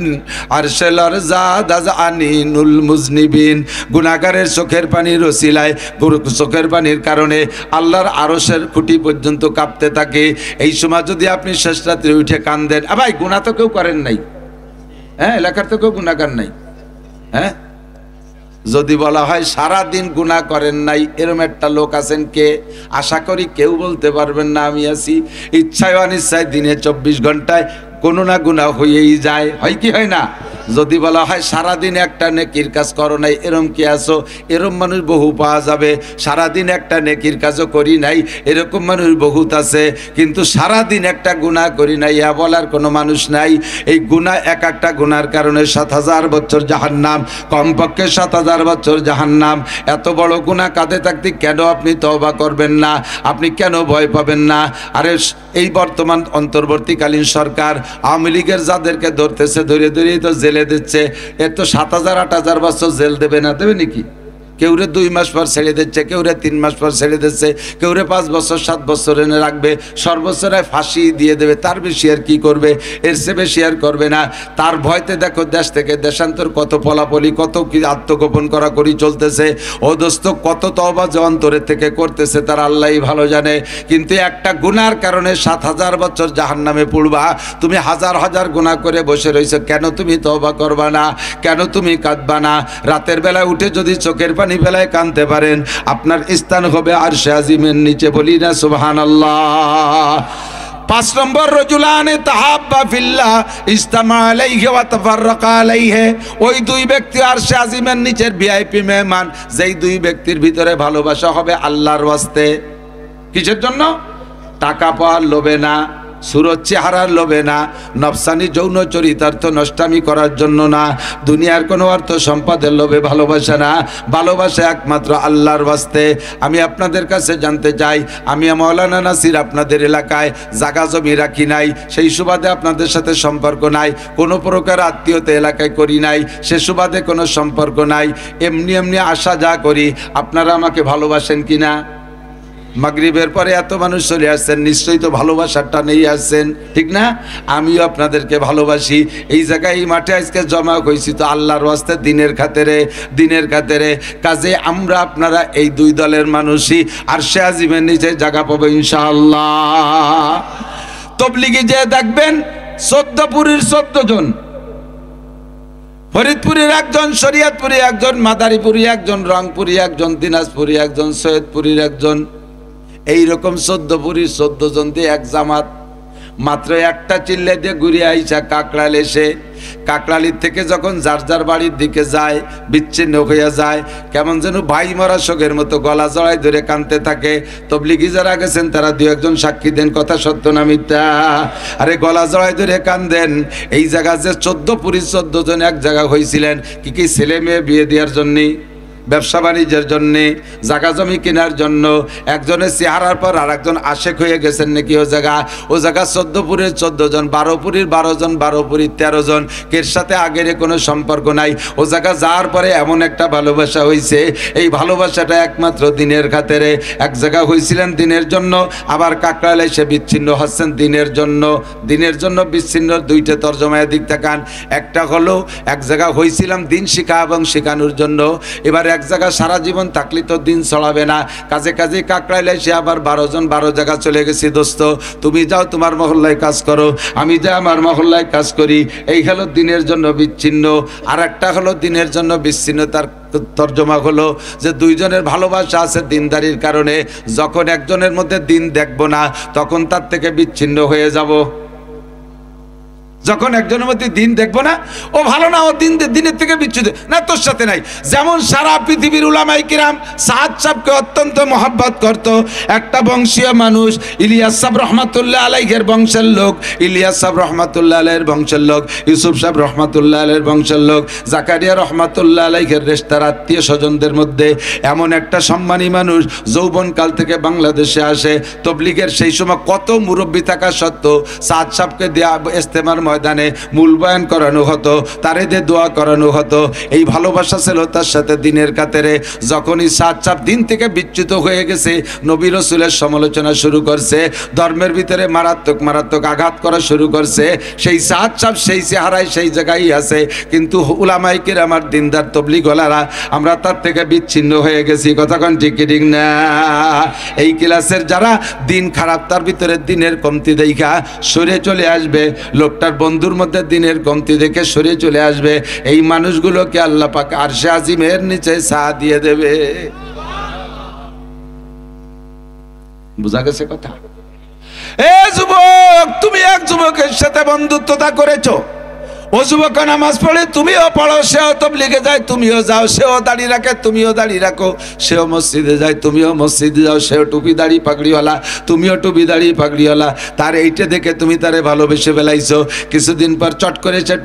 আরশেলার জাদাজ আনিনুল মুজনিবিন। গুনাহগারের চোখের পানির ওসিলায়, চোখের পানির কারণে আল্লাহর আরশের খুঁটি পর্যন্ত কাঁপতে থাকে। এই সময় যদি আপনি শেষ রাত্রে উঠে কান্দেন, ভাই গুনাহ তো কেউ করেন নাই, হ্যাঁ, এলাকার তো কেউ গুনাহগার নাই, হ্যাঁ, যদি বলা হয় সারাদিন গুনাহ করেন নাই, এরম একটা লোক আছেন কে? আশা করি কেউ বলতে পারবেন না আমি আছি। ইচ্ছায় অনিচ্ছায় দিনে 24 ঘন্টায় কোনো না গুনাহ হয়েই যায়, হয় কি হয় না? যদি বলা হয় সারাদিন একটা নেকির কাজ করো নাই, এরম কি আছো? এরম মানুষ বহু পাওয়া যাবে। সারাদিন একটা নেকির কাজও করি নাই, এরকম মানুষ বহুত আছে। কিন্তু সারাদিন একটা গুনাহ করি নাই ইয়া বলার কোনো মানুষ নাই। এই গুনাহ, এক একটা গুনার কারণে 7000 বছর জাহান্নাম, কমপক্ষে 7000 বছর জাহান্নাম। এত বড় গুনাহ কাঁধে থাকতে কেন আপনি তওবা করবেন না? আপনি কেন ভয় পাবেন না? আরে এই বর্তমান অন্তর্বর্তীকালীন সরকার আওয়ামী লীগের যাদেরকে ধরতেছে, ধরে ধরেই তো জেলে দিচ্ছে। এর তো 7000-8000 বছর জেল দেবে না, দেবে নাকি? কেউরে 2 মাস পর ছেড়ে দিচ্ছে, কেউরে 3 মাস পর ছেড়ে দিচ্ছে, কেউরে 5 বছর 7 বছর এনে রাখবে, সর্বোচ্চ ফাঁসি দিয়ে দেবে। তার বেশি আর কি করবে? এর চেয়ে বেশি আর করবে না। তার ভয়তে দেখো দেশ থেকে দেশান্তর কত পলাপলি, কত কি আত্মগোপন করা করি চলতেছে। ও দোস্ত, কত তওবা যে অন্তরের থেকে করতেছে তার আল্লাহই ভালো জানে। কিন্তু একটা গুনার কারণে 7000 বছর জাহান্নামে পড়বা। তুমি হাজার হাজার গুনাহ করে বসে রইছো, কেন তুমি তওবা করবা না? কেন তুমি কাঁদবা না? রাতের বেলায় উঠে যদি চোখের পানি বেলায় কাঁদতে পারেন, আপনার স্থান হবে আরশে আজিমের নিচে। বলি না সুবহানাল্লাহ। 5 নম্বর, রজুলানে তাহাব্বা ফিল্লাহ ইজতামা আলাইহি ওয়া তাফাররাকা আলাইহি। ওই 2 ব্যক্তি আরশে আজিমের নিচের ভিআইপি মেহমান, যেই 2 ব্যক্তির ভিতরে ভালোবাসা হবে আল্লাহর ওয়াস্তে। কিসের জন্য? টাকা পাওয়ার লোভে না, সুরত চেহারার লোভে না, নফসানি যৌন চরিতার্থ নষ্টামি করার জন্য না, দুনিয়ার কোনো অর্থ সম্পদের লোভে ভালোবাসা না, ভালোবাসা একমাত্র আল্লাহর ওয়াস্তে। আমি আপনাদের কাছে জানতে চাই, আমি মাওলানা নাসির আপনাদের এলাকায় জাগা জমি রাখি নাই, সেই সুবাদে আপনাদের সাথে সম্পর্ক নাই, কোনো প্রকার আত্মীয়তা এলাকায় করি নাই, সে সুবাদে কোনো সম্পর্ক নাই। এমনি এমনি আশা যা করি, আপনারা আমাকে ভালোবাসেন কিনা? মাগরিবের পরে এত মানুষ চলে আসছেন, নিশ্চয়ই তো ভালোবাসার টানেই আসছেন, ঠিক না? আমিও আপনাদেরকে ভালোবাসি। এই জায়গায় এই মাঠে আজকে জমা হয়েছি তো আল্লাহর ওয়াস্তে, দিনের খাতেরে, দিনের খাতেরে। কাজে আমরা আপনারা এই 2 দলের মানুষই আরশে আজিমের নিচে জায়গা পাবো ইনশাআল্লাহ। তবলিগি যে দেখবেন 14 পুরীর 14 জন, ফরিদপুরের 1 জন, শরীয়তপুরে 1 জন, মাদারীপুরে 1 জন, রংপুরে 1 জন, দিনাজপুরে 1 জন, সৈয়দপুরের 1 জন, এইরকম 14 পুরীর 14 জন দিয়ে এক জামাত। মাত্র একটা চিল্লে দিয়ে ঘুরে আইসা কাকড়াল এসে কাকড়ালির থেকে যখন যার যার বাড়ির দিকে যায় বিচ্ছিন্ন হইয়া যায়, কেমন যেন ভাই মরা শোকের মতো গলা জড়াই ধরে কাঁদতে থাকে। তবলিগি যারা গেছেন তারা দু একজন সাক্ষী দেন, কথা সত্য না মিথ্যা? আরে গলা জড়াই ধরে কান্দেন। এই জায়গা যে 14 পুরুষ 14 জন এক জায়গা হয়েছিলেন, কি ছেলে মেয়ে বিয়ে দেওয়ার জন্যে, ব্যবসা বাণিজ্যের জন্যে, জায়গা জমি কেনার জন্য। একজনের চেহারার পর আর একজন আশেক হয়ে গেছেন নাকি ও জায়গা 14 পুরীর 14 জন, 12 পুরীর 12 জন, 12 পুরীর 13 জন, এর সাথে আগের কোনো সম্পর্ক নাই। ও জায়গা যাওয়ার পরে এমন একটা ভালোবাসা হয়েছে, এই ভালোবাসাটা একমাত্র দিনের খাতিরে। এক জায়গা হয়েছিলেন দিনের জন্য, আবার কাকড়ালে এসে বিচ্ছিন্ন হচ্ছেন দিনের জন্য। দিনের জন্য বিচ্ছিন্ন দুইটা তর্জমায় দিক তাকান। একটা হলো এক জায়গা হয়েছিলাম দিন শিখা এবং শেখানোর জন্য, এবার এক জায়গা সারা জীবন থাকলে তো দিন ছড়াবে না, কাজে কাজে কাকড়াইলে সে আবার 12 জন 12 জায়গা চলে গেছি। দোস্ত তুমি যাও তোমার মহল্লায় কাজ করো, আমি যাই আমার মহল্লায় কাজ করি। এই হলো দিনের জন্য বিচ্ছিন্ন। আর একটা হলো দিনের জন্য বিচ্ছিন্ন, তার তর্জমা হলো যে দুইজনের ভালোবাসা আছে দিনদারির কারণে, যখন একজনের মধ্যে দিন দেখবো না তখন তার থেকে বিচ্ছিন্ন হয়ে যাব। যখন একজনের মধ্যে দিন দেখবো না, ও ভালো না, ও দিনের থেকে বিচ্ছুত না, তোর সাথে নাই। যেমন সারা পৃথিবীর উলামায়ে কিরাম সাদ সাহেবকে অত্যন্ত মহব্বত করত। একটা বংশীয় মানুষ ইলিয়াস সাহেব রহমাতুল্লাহ আলাইহির বংশের লোক, ইলিয়াস সাহেব রহমাতুল্লাহ আলাইহির বংশের লোক, ইউসুফ সাহেব রহমাতুল্লাহ আলাইহির বংশের লোক, জাকারিয়া রহমাতুল্লাহ আলাইহির রেশতার আত্মীয় স্বজনদের মধ্যে এমন একটা সম্মানী মানুষ যৌবনকাল থেকে বাংলাদেশে আসে। তবলিগের সেই সময় কত মুরব্বী থাকা সত্ত্বেও সাদ সাহেবকে দেয়া ইস্তেমার ময়দানে মূল বয়ান করানো হতো, তারে দিয়ে দোয়া করানো হতো। এই ভালোবাসা ছিল তার সাথে দিনের খাতিরে। যখনই সাদ সাহেব দিন থেকে বিচ্যুত হয়ে গেছে, নবী রাসূলের সমালোচনা শুরু করছে, ধর্মের ভিতরে মারাত্মক মারাত্মক আঘাত করা শুরু করছে, সেই সাদ সাহেব সেই চেহারায় সেই জায়গায় আছে। কিন্তু উলামায়ে কিরাম আর দিনদার তবলিগওয়ালারা আমরা তার থেকে বিচ্ছিন্ন হয়ে গেছি। কথা কোন ঠিক ঠিক না? এই ক্লাসের যারা দিন খারাপ, তার ভিতরে দিনের কমতি দেখা সরে চলে আসবে, লোকটার বন্ধুর মধ্যে দিনের কমতি দেখে সরে চলে আসবে, এই মানুষগুলোকে আল্লাহ পাক আরশে আজিমের নিচে ছায়া দিয়ে দেবে। বুঝা গেছে কথা? এ যুবক, তুমি এক যুবকের সাথে বন্ধুত্বতা করেছো, ও যুবক নামাজ পড়ে তুমিও পড়ো, সেও তবলিগে যায় তুমিও যাও, সেও দাড়ি রাখে তুমিও দাড়ি রাখো, সেও মসজিদে যায় তুমিও মসজিদে যাও, সেও টুপি দাড়ি পাগড়িওয়ালা তুমিও টুপি দাড়ি পাগড়িওয়ালা। তার এইটা দেখে তুমি তারে ভালোবেসে ফেলাইছো, কিছুদিন পর চট করে সে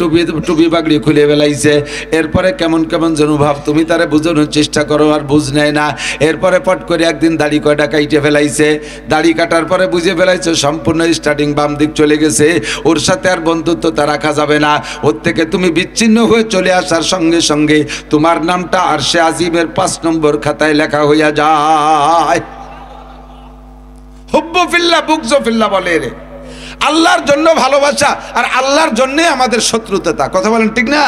টুপি পাগড়ি খুলে ফেলাইছে, এরপরে কেমন কেমন যেন ভাব, তুমি তারে বোঝানোর চেষ্টা করো আর বুঝ নেয় না। এরপরে পট করে একদিন দাড়ি কয়টা কাইটে ফেলাইছে, দাড়ি কাটার পরে বুঝে ফেলাইছে সম্পূর্ণ স্টার্টিং বাম দিক চলে গেছে, ওর সাথে আর বন্ধুত্বতা রাখা যাবে না। ওর থেকে তুমি বিচ্ছিন্ন হয়ে চলে আসার সঙ্গে সঙ্গে তোমার নামটা আরশে আজিমের 5 নম্বর খাতায় লেখা হইয়া যায়। হুব্বু ফিল্লাহ বুগযু ফিল্লাহ বলে রে, আল্লাহর জন্য ভালোবাসা আর আল্লাহর জন্য আমাদের শত্রুতা। কথা বলেন ঠিক না?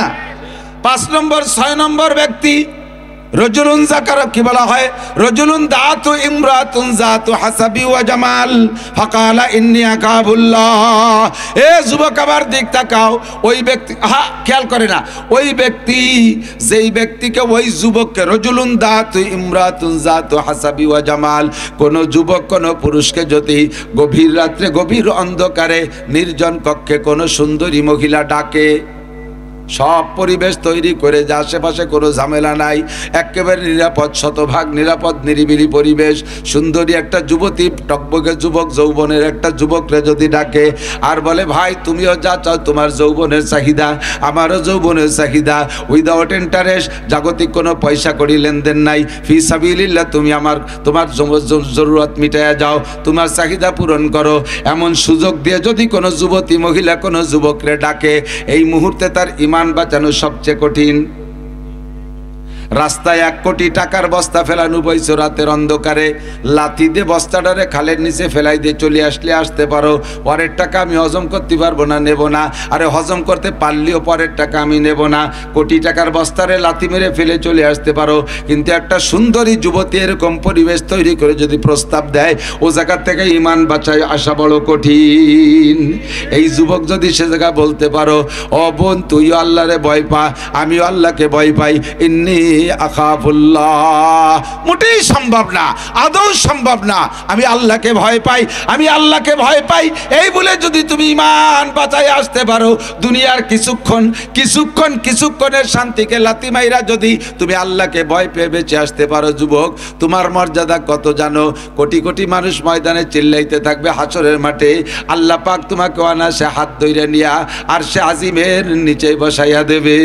5 নম্বর 6 নম্বর ব্যক্তি রজুলুন যাকার, কি বলা হয়, রজুলুন দাতু ইমরাতুন যাতু হাসাবি ওয়া জামাল ফাকালা ইন্নী আকাবুল্লাহ। এ যুবক আবার দিক তাকাও, ওই ব্যক্তি খেয়াল করে না, ওই ব্যক্তি যেই ব্যক্তিকে, ওই যুবককে, রজুলুন দাতু ইমরাতুন যাতু হাসাবি ওয়া জামাল, কোন যুবক কোন পুরুষকে যদি গভীর রাত্রে গভীর অন্ধকারে নির্জন কক্ষে কোন সুন্দরী মহিলা ডাকে, সব পরিবেশ তৈরি করে যে আশেপাশে কোনো ঝামেলা নাই, একেবারে নিরাপদ, শতভাগ নিরাপদ নিরিবিলি পরিবেশ, সুন্দরী একটা যুবতী, টকবকে যুবক, যৌবনের একটা যুবকরে যদি ডাকে আর বলে ভাই তুমিও যা চাও, তোমার যৌবনের চাহিদা আমারও যৌবনের চাহিদা, উইদাউট ইন্টারেস্ট, জাগতিক কোনো পয়সা করি লেনদেন নাই, ফি সাবিলিল্লাহ, তুমি তোমার জরুরত মিটাইয়া যাও, তোমার চাহিদা পূরণ করো, এমন সুযোগ দিয়ে যদি কোনো যুবতী মহিলা কোনো যুবকরে ডাকে, এই মুহূর্তে তার ইমান বাঁচানো সবচেয়ে কঠিন। রাস্তায় 1 কোটি টাকার বস্তা ফেলানো বইছো, রাতের অন্ধকারে লাথি দিয়ে বস্তাটারে খালের নিচে ফেলাই দিয়ে চলে আসলে আসতে পারো, পরের টাকা আমি হজম করতে পারবো না, নেব না। আরে হজম করতে পারলেও পরের টাকা আমি নেব না। কোটি টাকার বস্তারে লাথি মেরে ফেলে চলে আসতে পারো, কিন্তু একটা সুন্দরী যুবতী এরকম পরিবেশ তৈরি করে যদি প্রস্তাব দেয়, ও জায়গা থেকে ইমান বাঁচায় আসা বড় কঠিন। এই যুবক যদি সে জায়গা বলতে পারো, ও বোন তুইও আল্লাহরে ভয় পা, আমিও আল্লাহকে ভয় পাই, ইন্নী আখাফুল্লাহ, মোটেই সম্ভব না, আদৌ সম্ভব না। আমি আল্লাহকে ভয় পাই, আমি আল্লাহকে ভয় পাই, এই বলে যদি তুমি ঈমান বাঁচায় আসতে পারো, দুনিয়ার কিছুক্ষণের শান্তিকে লাথি মাইরা যদি তুমি আল্লাহকে ভয় পেয়ে বেঁচে আসতে পারো, যুবক, তোমার মর্যাদা কত জানো? কোটি কোটি মানুষ ময়দানে চিল্লাইতে থাকবে হাসরের মাঠে, আল্লাহ পাক তোমাকে অনায়াসে হাত ধরে নিয়া আর সে আজিমের নিচে বসাইয়া দেবে।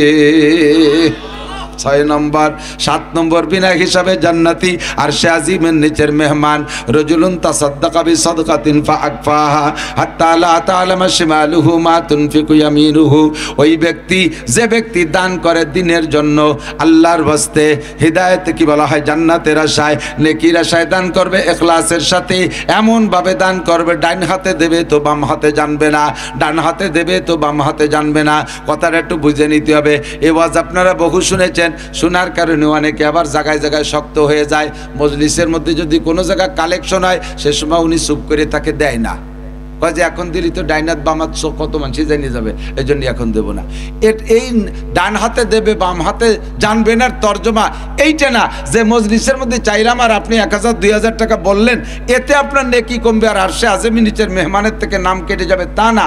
6 নম্বর, 7 নম্বর বিনা হিসাবে জান্নাতি আর সে আজিমের নিচের মেহমান। রজুলুন তাসাদ্দাকা বিসাদকাতিন ফাআকফাহা হাত্তা লা তা'লামা শিমালুহু মা তুনফিকু ইয়ামিনুহু। ওই ব্যক্তি, যে ব্যক্তি দান করে দিনের জন্য, আল্লাহর ওয়াস্তে, হিদায়াত কি বলা হয়, জান্নাতের আশায়, নেকির আশায় দান করবে, ইখলাসের সাথে এমন ভাবে দান করবে, ডান হাতে দেবে তো বাম হাতে জানবে না, ডান হাতে দেবে তো বাম হাতে জানবে না। কথাটা একটু বুঝে নিতে হবে। এই ওয়াজ আপনারা বহু শুনেছেন, শোনার কারণে অনেকে আবার জায়গায় জায়গায় শক্ত হয়ে যায়। মজলিসের মধ্যে যদি কোনো জায়গায় কালেকশন হয়, সে সময় উনি চুপ করে তাকে দেয় না, কয় যে এখন দিলি তো ডাইনাত বামাত কত মানুষ জানিয়ে যাবে, এই জন্য এখন দেবো না। এই ডান হাতে দেবে বাম হাতে জানবে না তর্জমা এইটা না যে মজলিসের মধ্যে চাইলাম আর আপনি 1000 2000 টাকা বললেন, এতে আপনার নেকি কমবে আর আরশে আযমি নিচের মেহমানের থেকে নাম কেটে যাবে, তা না।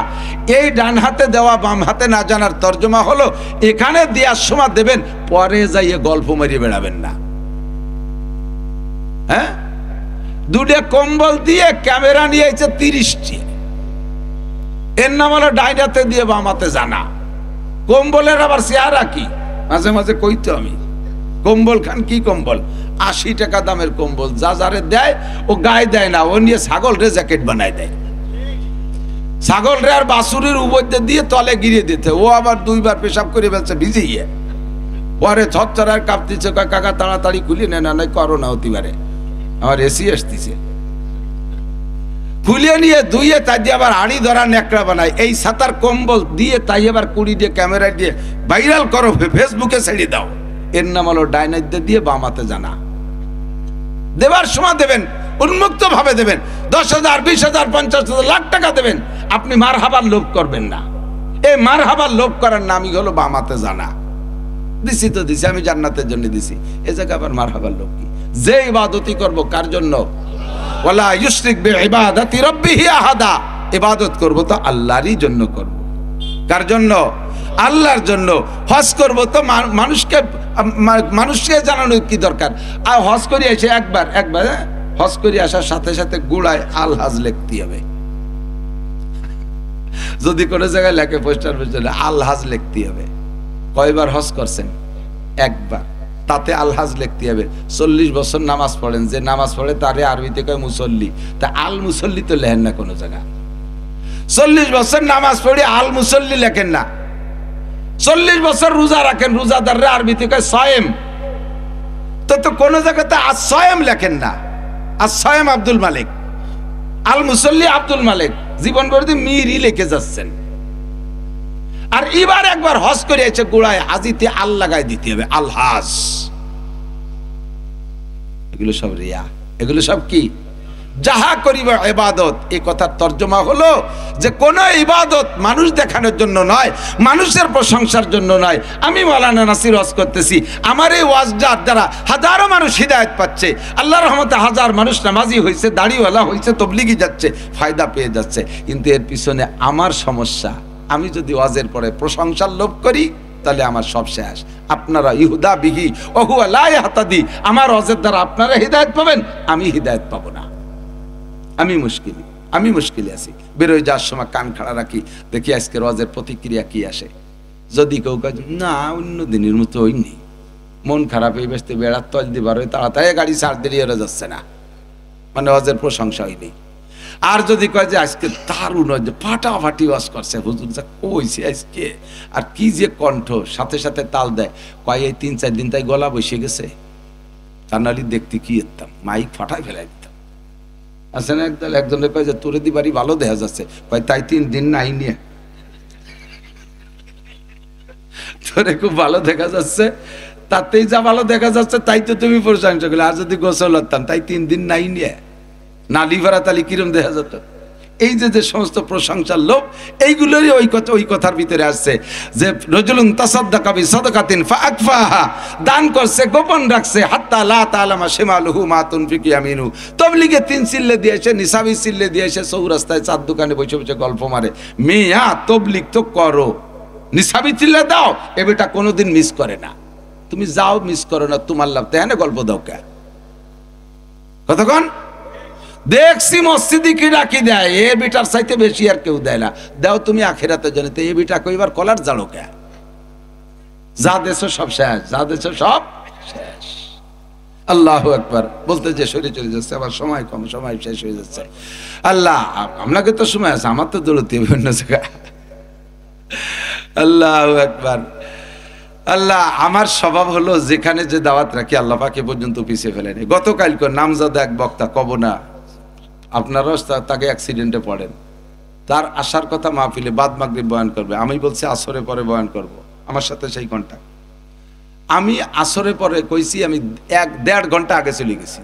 এই ডান হাতে দেওয়া বাম হাতে না জানার তর্জমা হলো, এখানে দেওয়ার সময় দেবেন, পরে যাইয়ে গল্প মারিয়ে বেড়াবেন না। হ্যাঁ, দুটো কম্বল দিয়ে ক্যামেরা নিয়ে এসেছে 30টি, এর নাম হলো ডাইন হাতে দিয়ে বাম হাতে জানা। কম্বলের আবার চেহারা কি, মাঝে মাঝে কইতো আমি, কম্বল খান কি কম্বল, 80 টাকা দামের কম্বল, যা যারে দেয় ও গায়ে দেয় না, ও নিয়ে ছাগল রে জ্যাকেট বানায় দেয়, ছাগল রে আর বাছুরের উপরে দিয়ে তলে গিরিয়ে দিতে, ও আবার 2 বার পেশাব করে ফেলছে ভিজিয়ে, পরে থরথরার কাঁপতেছে, কাকা তাড়াতাড়ি খুলি নেন, না করোনা হতে পারে, আমার এসি আসতেছে, খুলিয়ে নিয়ে ধুইয়ে তাই দিয়ে আবার আড়ি ধরা নেকড়া বানায়, এই সাতার কম্বল দিয়ে তাই আবার কুড়ি দিয়ে ক্যামেরা দিয়ে ভাইরাল করো, ফেসবুকে ছেড়ে দাও। এর নাম হলো ডাইনাইট দিয়ে বামাতে জানা। দেবার সময় দেবেন, উন্মুক্ত ভাবে দেবেন, 10,000 20,000 50,000 লাখ টাকা দেবেন, আপনি মারহাবার লোভ করবেন না। এই মারহাবার লোভ করার নামই হলো বামাতে জানা। দিছি তো দিছি, আমি জান্নাতের জন্য দিছি, এ জায়গায় আবার মারহাবার লোভ কি? যে ইবাদতই করব কার জন্য? ওয়ালা ইউশরিক বিইবাদাতি রাব্বিহি আহাদা, ইবাদত করব তো আল্লাহরই জন্য করব। কার জন্য? আল্লাহর জন্য। হজ করব তো মানুষকে জানানোর কি দরকার? আর হজ করে এসে একবার হজ করে আসার সাথে সাথে গুড়ায় আল হাজ লিখতে হবে। যদি কোনো জায়গায় লেখে পোস্টার আল হাজ লিখতে হবে। কয়বার হজ করছেন? একবার, তাতে আল হাজ লিখতে হবে। 40 বছর নামাজ পড়েন, যে নামাজ পড়ে তারে আরবিতে কয় মুসল্লি, তা আল মুসল্লি তো লেখেন না কোনো জায়গা। 40 বছর নামাজ পড়ে আল মুসল্লি লেখেন না। 40 বছর রোজা রাখেন, রোজাদাররা আরবিতে কয় সায়েম, তো কোনো জায়গাতে আসসায়েম লেখেন না। আসসায়েম আব্দুল মালিক, আল মুসল্লি আব্দুল মালিক, জীবন ভরে মিরই লিখে যাচ্ছেন। আর এবার একবার হজ করে এসে গোড়ায় হাজিতে আল লাগাই দিতে হবে, আল হাজ। এগুলো সব রিয়া, এগুলো সব কি? যাহা করিব ইবাদত। এই কথার তর্জমা হলো যে কোন ইবাদত মানুষ দেখানোর জন্য নয়, মানুষের প্রশংসার জন্য নয়। আমি মাওলানা নাসির ওয়াজ করতেছি, আমার এই ওয়াজটার দ্বারা হাজারো মানুষ হিদায়াত পাচ্ছে, আল্লাহর রহমতে হাজার মানুষ নামাজি হয়েছে, দাড়িওয়ালা হয়েছে, তবলিগি যাচ্ছে, ফায়দা পেয়ে যাচ্ছে। কিন্তু এর পিছনে আমার সমস্যা, আমি যদি ওয়াজের পরে প্রশংসার লোভ করি তাহলে আমার সব শেষ। আপনারা ইহুদা বিহি ওহুয়া লা ইয়াহতাদি, আমার ওয়াজের দ্বারা আপনারা হিদায়াত পাবেন, আমি হিদায়াত পাবো না। আমি মুশকিলে আছি। বেরোয় যাওয়ার সময় কান খাড়া রাখি, দেখি আজকের ওয়াজের প্রতিক্রিয়া কি আসে। যদি কেউ কাজ না অন্য দিনের মতো হইনি, মন খারাপ এই ব্যস্ত বেড়ার তল দিবার ওই তাড়াতাড়ি গাড়ি ছাড় দেরি হয়ে যাচ্ছে না, মানে ওয়াজের প্রশংসা হয়নি। আর যদি কয় যে আজকে দারুণ যে ফাটাফাটি ওয়াজ করছে হুজুর, যা কইছে আজকে, আর কি যে কণ্ঠ, সাথে সাথে তাল দেয়, কয় এই 3-4 দিন তাই গলা বসে গেছে, তা নাহলে দেখতে কি এতাম, মাইক ফাটাই ফেলাই দিতাম। আছে না একদল, একজনের কয় যে তোরে দিবারই ভালো দেখা যাচ্ছে, কয় তাই 3 দিন নাই নিয়ে তোরে খুব ভালো দেখা যাচ্ছে, তাতেই যা ভালো দেখা যাচ্ছে তাই তো তুমি প্রশংসা করলে। আর যদি গোসল হতাম তাই 3 দিন নাই নিয়ে, নালি ভরা তালি কিরম দেখা যেত, এই যে যে সমস্ত প্রশংসার লোভ, এইগুলোরই ওই কথার ভিতরে আসছে যে রজুলুন তাসাদ্দাকা বিসাদাকাতিন ফাআকফাহা, দান করছে গোপন রাখছে, হাত্তা লা তাআলামা শিমালুহু মা তুনফিকু ইয়ামিনু। তবলিগে 3 চিল্লে দিয়েছে, নিসাবি চিল্লে দিয়েছে, চৌরাস্তায় চার দোকানে বসে বসে গল্প মারে। মেয়া তবলিগ তো করো, নিসাবি চিল্লে দাও, এ বেটা কোনোদিন মিস করে না। তুমি যাও, মিস করো না, তোমার লাভ, তাই না? গল্প দাও কে কতক্ষণ দেখছি মসজিদে কি ডাকি দেয়, এ বিটার চাইতে বেশি আর কেউ দেয় না। দাও তুমি আখিরাতে জানিতে, এ বিটা কইবার কলার জাড়ো কে? যা দেশো সব শেষ, যা দেশো সব শেষ। আল্লাহু আকবার। বলতে যে শরীর চলে যাচ্ছে, আবার সময় কম, সময় শেষ হয়ে যাচ্ছে। আল্লাহ, আপনাকে তো সময় আছে, আমার তো দৌড়তে হবে অন্য জায়গায়। আল্লাহু আকবার। আল্লাহ, আমার স্বভাব হলো যেখানে যে দাওয়াত রাখি আল্লাহ পাক এ পর্যন্ত পিছিয়ে ফেলেনি। গতকালকে নামজাদা এক বক্তা, কব না, আপনারাও তাকে অ্যাক্সিডেন্টে পড়েন, তার আসার কথা মাহফিলে বাদ মাগরিব বয়ান করবে, আমি বলছি আসরে পরে বয়ান করব। আমার সাথে সেই কন্টাক্ট, আমি আসরে পরে কইছি, আমি 1-1.5 ঘন্টা আগে চলে গেছি,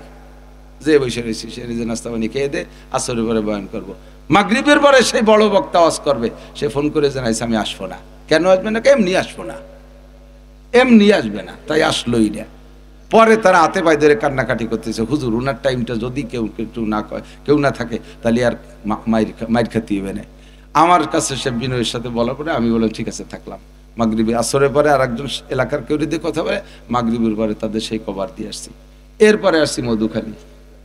যে বসে রয়েছি, সে রিজে নাস্তা পানি খেয়ে দে, আসরে পরে বয়ান করব। মাগরিবের পরে সেই বড় বক্তা ওয়াজ করবে, সে ফোন করে জানাইছে আমি আসবো না। কেন আসবে না? এমনি আসবো না, এমনি আসবে না, তাই আসলোই না। পরে তারা হাতে পায়ে ধরে কান্নাকাটি করতেছে, হুজুর ওনার টাইমটা যদি কেউ না থাকে তাহলে আর মাইর খাতি হবে না। আমার কাছে সে বিনয়ের সাথে বলার পরে আমি বললাম ঠিক আছে, থাকলাম। মাগরিবে আসরের পরে আর একজন এলাকার কেউ দিয়ে কথা বলে, মাগরিবের পরে তাদের সেই কভার দিয়ে আসছি। এরপরে আসছি মধুখালী,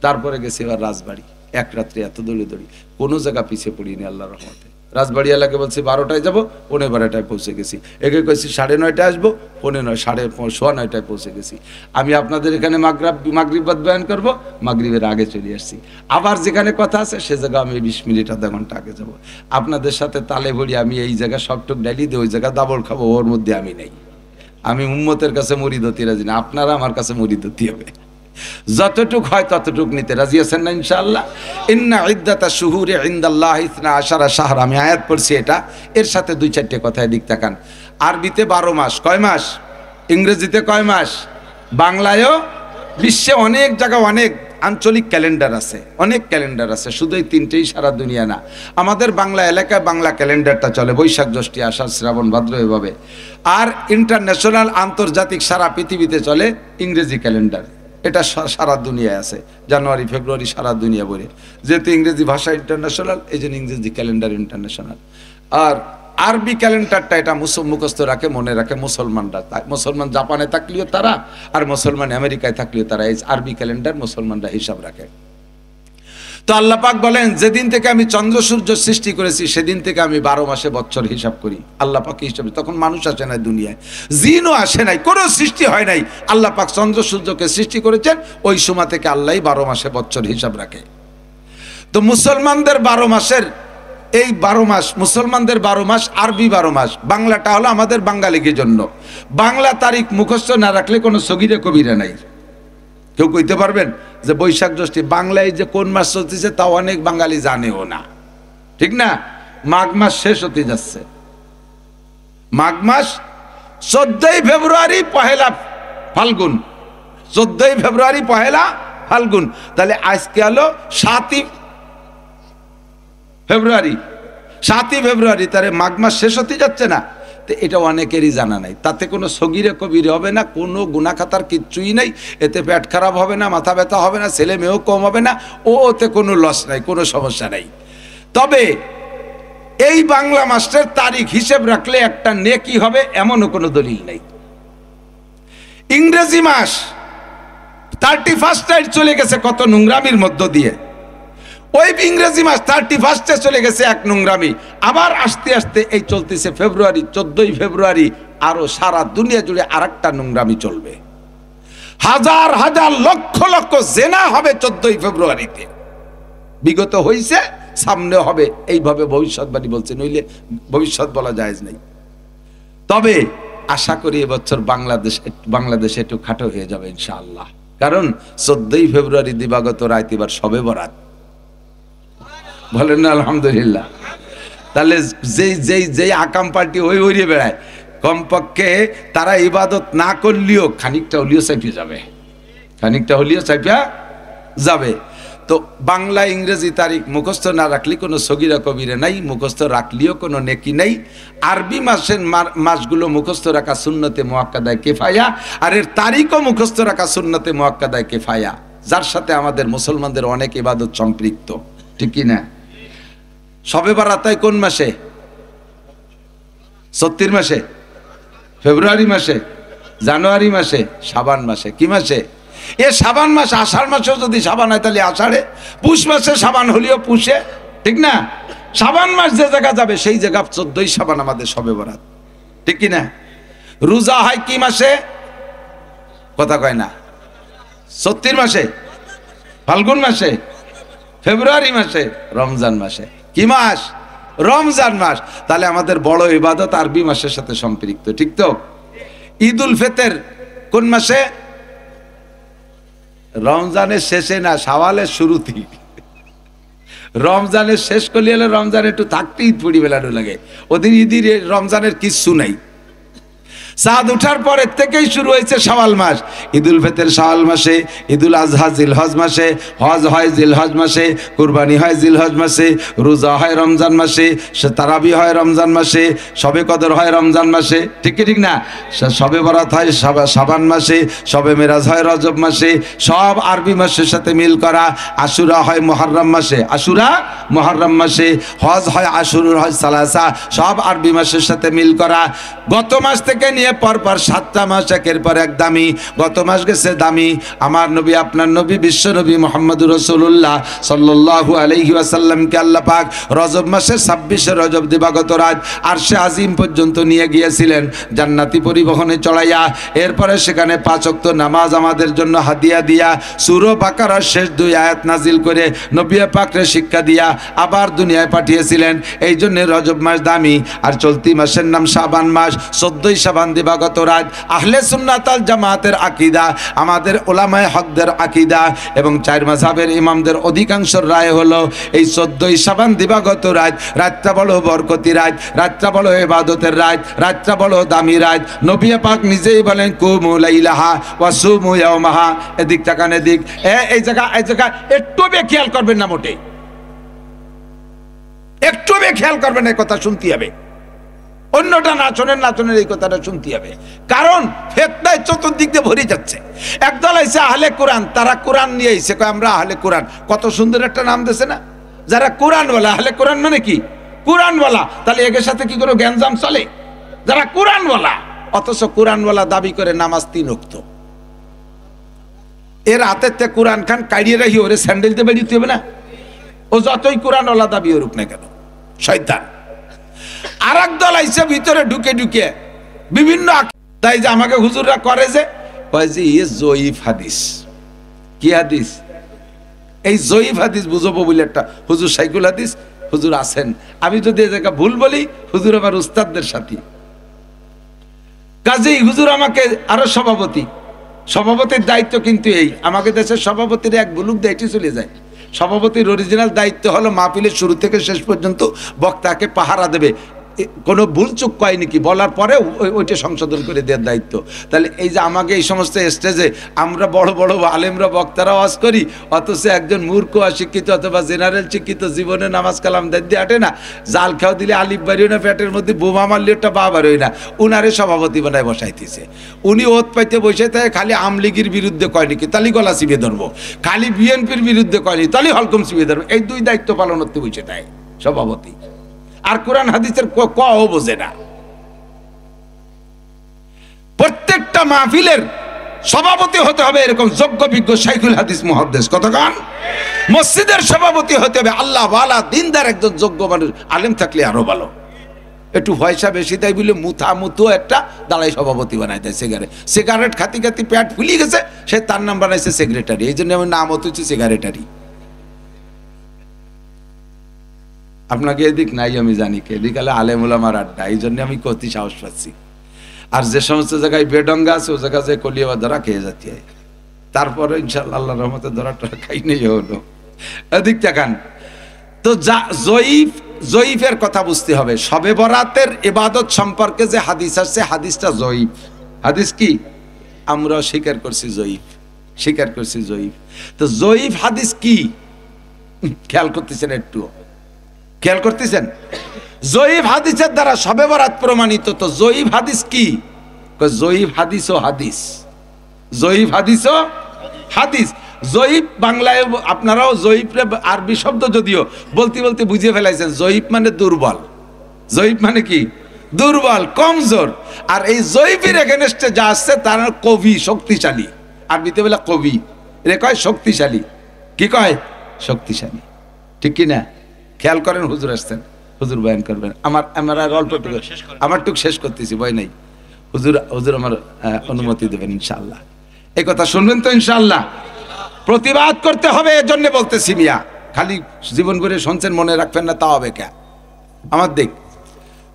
তারপরে গেছি এবার রাজবাড়ি। এক রাত্রে এত দৌড়ি কোনো জায়গা পিছিয়ে পড়িনি আল্লাহর রহমতে। রাজবাড়ি এলাকায় বলছি 12টায় যাবো, 12:15টায় পৌঁছে গেছি। একে কইছি 9:30টায় আসবো, 9:30 পৌঁছে গেছি। আমি আপনাদের এখানে মাগরিবাদ বয়ান করবো, মাগরিবের আগে চলে আসছি। আবার যেখানে কথা আছে সে জায়গা আমি 20 মিনিট আধা ঘন্টা আগে যাব। আপনাদের সাথে তালে ভরি আমি এই জায়গা সবটুক ডালি দিয়ে ওই জায়গা দাবল খাবো, ওর মধ্যে আমি নেই। আমি উম্মতের কাছে মুরিদ হতে রাজি না, আপনারা আমার কাছে মুরিদ হতে হবে। যতটুক হয় ততটুক নিতে রাজি আছেন না ইনশাআল্লাহ? ইন্না ইদ্দাতা শুহুরি ইনদাল্লাহি 12 শাহর, আমি আয়াত পড়ছি এটা, এর সাথে 2-4টে কথা এদিক তাকান। আরবিতে 12 মাস, কয় মাস? ইংরেজিতে কয় মাস? বাংলায়ও বিশ্বে অনেক জায়গা অনেক আঞ্চলিক ক্যালেন্ডার আছে, অনেক ক্যালেন্ডার আছে, শুধু এই 3টেই সারা দুনিয়া না। আমাদের বাংলা এলাকায় বাংলা ক্যালেন্ডারটা চলে, বৈশাখ, জ্যৈষ্ঠ, আষাঢ়, শ্রাবণ, ভাদ্র এভাবে। আর ইন্টারন্যাশনাল আন্তর্জাতিক সারা পৃথিবীতে চলে ইংরেজি ক্যালেন্ডার, এটা সারা দুনিয়ায় আছে, জানুয়ারি ফেব্রুয়ারি সারা দুনিয়া বলে। যেহেতু ইংরেজি ভাষা ইন্টারন্যাশনাল, এই জন্য ইংরেজি ক্যালেন্ডার ইন্টারন্যাশনাল। আর আরবি ক্যালেন্ডারটা এটা মুখস্থ রাখে, মনে রাখে মুসলমানরা। মুসলমান জাপানে থাকলেও তারা, আর মুসলমান আমেরিকায় থাকলেও তারা এই আরবি ক্যালেন্ডার মুসলমানরা হিসাব রাখে। তো আল্লাহ পাক বলেন, যেদিন থেকে আমি চন্দ্র সূর্য সৃষ্টি করেছি সেদিন থেকে আমি 12 মাসে বছর হিসাব করি। আল্লাহ পাক হিসাবে, তখন মানুষ আসে নাই দুনিয়ায়, জিনও আসে নাই, কোনো সৃষ্টি হয় নাই। আল্লাহ পাক চন্দ্র সূর্যকে সৃষ্টি করেছেন, ওই সময় থেকে আল্লাহই 12 মাসে বছর হিসাব রাখে। তো মুসলমানদের 12 মাসের এই 12 মাস, মুসলমানদের 12 মাস, আরবি 12 মাস। বাংলাটা হলো আমাদের বাঙালিদের জন্য। বাংলা তারিখ মুখস্থ না রাখলে কোনো সগীরে কবিরা নাই। কেউ কইতে পারবেন যে বৈশাখ জ্যৈষ্ঠ বাংলায় যে কোন মাস চলতেছে তাও অনেক বাঙালি জানেও না, ঠিক না? মাঘ মাস শেষ হতে যাচ্ছে, মাঘ মাস 14ই ফেব্রুয়ারি পহেলা ফাল্গুন, 14ই ফেব্রুয়ারি পহেলা ফাল্গুন। তাহলে আজকে হলো 7ই ফেব্রুয়ারি, 7ই ফেব্রুয়ারি, তাহলে মাঘ মাস শেষ হতে যাচ্ছে না। তো এটা অনেকেরই জানা নাই। তাতে কোনো সগীরে কবিরে হবে না, কোনো গুনাখাতার কিচ্ছুই নাই। এতে পেট খারাপ হবে না, মাথা ব্যথা হবে না, ছেলে মেয়েও কম হবে না, ওতে কোনো লস নাই, কোনো সমস্যা নাই। তবে এই বাংলা মাসের তারিখ হিসেব রাখলে একটা নেকি হবে এমনও কোনো দলিল নেই। ইংরেজি মাস 31 চলে গেছে কত নোংরামির মধ্য দিয়ে, ওই ইংরেজি মাস 31 চলে গেছে এক নোংরামি। আবার আস্তে আস্তে এই চলতেছে ফেব্রুয়ারি, 14ই ফেব্রুয়ারি, আরো সারা দুনিয়া জুড়ে আরেকটা নোংরামি চলবে। হাজার হাজার লক্ষ লক্ষ জেনা হবে 14ই ফেব্রুয়ারিতে। বিগত হইছে, সামনে হবে, এইভাবে ভবিষ্যৎবাণী বলছে, নইলে ভবিষ্যৎ বলা জায়েজ নাই। তবে আশা করি এবছর বাংলাদেশে একটু খাটো হয়ে যাবে ইনশাআল্লাহ, কারণ 14ই ফেব্রুয়ারি দিবাগত রাত এবার শবে বরাত, বলেন না আলহামদুলিল্লাহ। তাহলে যেই আকাম পার্টি ওই বেড়ায়, কমপক্ষে তারা ইবাদত না করলেও খানিকটা হলিও চাইপে যাবে, খানিকটা হলিও চাইপা যাবে। তো বাংলা ইংরেজি তারিখ মুখস্থ না রাখলে কোনো সগীরা কবিরে নাই, মুখস্থ রাখলেও কোনো নেকি নাই। আরবি মাসের মাসগুলো মুখস্থ রাখা সুন্নতে মুআক্কাদায়ে কিফায়া, আর এর তারিখও মুখস্থ রাখা সুন্নতে মুআক্কাদায়ে কিফায়া, যার সাথে আমাদের মুসলমানদের অনেক ইবাদত সম্পৃক্ত, ঠিক কি না? শবে বরাত কোন মাসে? ৩৬ মাসে, ফেব্রুয়ারি মাসে, জানুয়ারি মাসে, শাবান মাসে। কি মাসে? এ শাবান মাস, আষাঢ় মাসেও যদি শাবান হয় তাহলে আষাঢ়ে, পুষ মাসে শাবান হলেও পুষে, ঠিক না? শাবান মাস যে জায়গা যাবে সেই জায়গা 14ই শাবান আমাদের শবে বরাত, ঠিক কি না? রোজা হয় কি মাসে? কথা কয় না। ৩৬ মাসে, ফাল্গুন মাসে, ফেব্রুয়ারি মাসে, রমজান মাসে। কি মাস? রমজান মাস। তাহলে আমাদের বড় ইবাদত আরবি মাসের সাথে সম্পৃক্ত, ঠিক তো? ঈদ উল ফিতর কোন মাসে? রমজানের শেষে না, শাওয়ালের শুরুতেই। রমজানের শেষ করলে হলে রমজান একটু থাকতে ঈদ পড়ি বেলানো লাগে, ওদের ঈদের রমজানের কিচ্ছু নাই। চাঁদ উঠার পরের থেকেই শুরু হয়েছে শাওয়াল মাস। ঈদুল ফিতর শাওয়াল মাসে, ঈদুল আজহা জিলহজ মাসে, হজ হয় জিলহজ মাসে, কুরবানি হয় জিলহজ মাসে, রোজা হয় রমজান মাসে, তারাবি হয় রমজান মাসে, শবে কদর হয় রমজান মাসে, ঠিক কি ঠিক না? শবে বরাত হয় শাবান মাসে, শবে মেরাজ হয় রজব মাসে, সব আরবি মাসের সাথে মিল করা। আশুরা হয় মুহররম মাসে, আশুরা মুহররম মাসে, হজ হয় আশুর হয় সালাসা, সব আরবি মাসের সাথে মিল করা। গত মাস থেকে নিয়ে পরপর 7টা মাস একের পর এক দামি। গত মাস গেছে দামি আমার নবী, আপনার নবী, বিশ্ব নবী মুহাম্মদুর রাসূলুল্লাহ সাল্লাল্লাহু আলাইহি ওয়াসাল্লামকে আল্লাহ পাক রজব মাসের 26 রজব দিবাগত রাত আরশে আজিম পর্যন্ত নিয়ে গিয়েছিলেন জান্নাতি পরিবহনে চড়াইয়া। এরপরে সেখানে 5 ওয়াক্ত নামাজ আমাদের জন্য হাদিয়া দিয়া, সূরা বাকারার শেষ 2 আয়াত নাজিল করে নবী পাককে শিক্ষা দিয়া আবার দুনিয়ায় পাঠিয়েছিলেন। এই জন্য রজব মাস দামি। আর চলতি মাসের নাম শাবান মাস। 14ই শাবান দিবাগত রাত আহলে সুন্নাত আল জামাতের আকীদা, আমাদের উলামায়ে হকদের আকীদা এবং 4 মাযহাবের ইমামদের অধিকাংশের রায় হলো এই 14ই শাবান দিবাগত রাত, রাতটা বড় বরকতি রাত, রাতটা বড় ইবাদতের রাত, রাতটা বড় দামি রাত। নবী পাক নিজেই বলেন কুমু লাইলাহা ওয়া সুমু ইয়াওমাহা। এদিক তাকান, এদিক, এই জায়গা একটু খেয়াল করবেন না, মোটে একটু খেয়াল করবেন, এই কথা শুনতে হবে। অন্যটা না শোনেন, না শোনেন, এই কথাটা শুনতে হবে। কারণ ফিতনায় চতুর্দিক দিয়ে ভরে যাচ্ছে। একদল আইছে আহলে কোরআন, তারা কোরআন নিয়ে আইছে, কয় আমরা আহলে কোরআন। কত সুন্দর একটা নাম দিয়েছে না, যারা কোরআনওয়ালা। আহলে কোরআন মানে কি? কোরআনওয়ালা। তাহলে এর সাথে কি কোনো জ্ঞানজাম চলে? যারা কোরআনওয়ালা, অথচ কোরআনওয়ালা দাবি করে নামাজ 3 ওয়াক্ত। এর হাতের তে কোরআন খান কাড়িয়ে রাখি, ওরে স্যান্ডেল দিয়ে বেরিয়ে হবে না? ও যতই কোরআনওয়ালা দাবি করুক না কেন, শয়তান। আর এক দল আইসে ভিতরে ঢুকে ঢুকে বিভিন্ন, তাই যে আমাকে হুজুররা করে যে কয় যে ইয়ে জয়ীফ হাদিস। কি হাদিস? এই জয়ীফ হাদিস বুঝবো বলে একটা হুজুর সাইকুল হাদিস হুজুর আছেন। আমি যদি এই জায়গা ভুল বলি, হুজুর আমার উস্তাদদের সাথী, কাজেই হুজুর আমাকে আরো সভাপতির দায়িত্ব কিন্তু এই, আমাকে দেশের সভাপতির এক বুলুক দায়িত্ব চলে যায়। সভাপতির অরিজিনাল দায়িত্ব হলো মাহফিলের শুরু থেকে শেষ পর্যন্ত বক্তাকে পাহারা দেবে, কোনো ভুল চুক কয় নাকি বলার পরে ওইটা সংশোধন করে দেওয়ার দায়িত্ব। তাহলে এই যে আমাকে এই সমস্ত স্টেজে আমরা বড় বড় আলেমরা বক্তারা ওয়াজ করি, অথচ একজন মূর্খ অশিক্ষিত অথবা জেনারেল শিক্ষিত জীবনে নামাজ কালাম দিয়ে আটে না, জাল খাও দিলে আলিফ বাড়িও না, পেটের মধ্যে বোমা মারলে একটা বা বাড়িও না, উনারে সভাপতি বানায় বসাইতেছে। উনি ওত পাইতে বসে থাকে, খালি আমলিগির বিরুদ্ধে কয় নাকি তালি গলা চিবিয়ে ধরবো, খালি বিএনপির বিরুদ্ধে কয়নি তালি হলকম চিবিয়ে ধরবো। এই 2 দায়িত্ব পালন করতে বসে থাকে সভাপতি। আর কোরআন হাদিসের কও বোঝে না। প্রত্যেকটা মাহফিলের সভাপতি হতে হবে এরকম যোগ্য বিজ্ঞ শাইখুল হাদিস মুহাদ্দিস। কতক্ষণ? মসজিদের সভাপতি হতে হবে আল্লাহ ওয়ালা দিনদার একজন যোগ্য মানুষ, আলেম থাকলে আরো ভালো। একটু পয়সা বেশি দেয় বলে মুথু একটা দাঁড়াই সভাপতি বানাই দেয়। সিগারেট খাতি খাতি পেট ফুলি গেছে, সে তার নাম বানাইছে সেক্রেটারি। এই জন্য আমার নাম হচ্ছে সেক্রেটারি। আপনাকে এদিক নাই আমি জানি, কে এদিক আলে আলেম ওলামার আড্ডা, এই জন্য আমি কতি সাহস পাচ্ছি। আর যে সমস্ত জায়গায় বেডঙ্গা আছে ও জায়গা যে কলিয়া ধরা খেয়ে যাচ্ছে, তারপরে ইনশাআল্লাহ আল্লাহর রহমতে ধরাটা খাই নেই হলো। এদিক দেখান তো জয়ীফের কথা বুঝতে হবে। শবে বরাতের ইবাদত সম্পর্কে যে হাদিস আসছে, হাদিসটা জয়ীফ। হাদিস কি? আমরা স্বীকার করছি জয়ীফ। তো জয়ীফ হাদিস কি? খেয়াল করতেছেন? একটু খেয়াল করতেছেন? জয়ীফ হাদিসের দ্বারা শবে বরাত প্রমাণিত। তো জয়ীফ হাদিস কি? জয়ীফ হাদিস ও হাদিস, জয়ীফ হাদিস ও হাদিস। জয়ীফ বাংলায় আপনারাও জয়ীফ আরবি শব্দ যদিও বলতে বলতে বুঝিয়ে ফেলাইছেন। জয়ীফ মানে দুর্বল, জয়ীফ মানে কি? দুর্বল, কমজোর। আর এই জয়ীফের এগেনস্টে যা আসছে তার কবি, শক্তিশালী। আরবিতে বলে কবি, রে কয় শক্তিশালী। কি কয়? শক্তিশালী। ঠিক কি না? খেয়াল করেন, হুজুর আসছেন, হুজুর বয়ান করবেন। আমার আর অল্প আমার টুক শেষ করতেছি, ভয় নাই। হুজুর আমার অনুমতি দেবেন ইনশাআল্লাহ। এই কথা শুনবেন তো ইনশাআল্লাহ? প্রতিবাদ করতে হবে, এজন্য বলতেছি মিয়া। খালি জীবন ভরে শুনছেন, মনে রাখবেন না, তা হবে কে? আমার দিক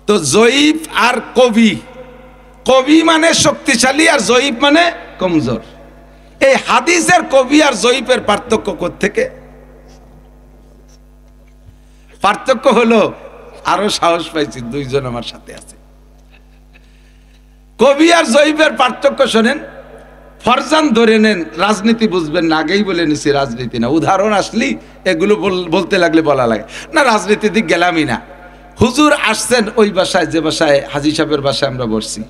তো জয়ীফ আর কবি, কবি মানে শক্তিশালী আর জয়ীফ মানে কমজোর। এই হাদিসের কবি আর জয়ীফের পার্থক্য কোত্থেকে? পার্থক্য হলো, আরো সাহস পাইছি, দুইজন আমার সাথে আছে। কবি আর জয়ীফের পার্থক্য শোনেন। ফরজান ধরে নেন, রাজনীতি বুঝবেন না, আগেই বলে নিছি রাজনীতি না। উদাহরণ আসলি এগুলো বলতে লাগলে বলা লাগে না, রাজনীতির দিক গেলামই না। হুজুর আসছেন ওই বাসায়, যে বাসায় হাজী সাহেবের বাসায় আমরা বসছি,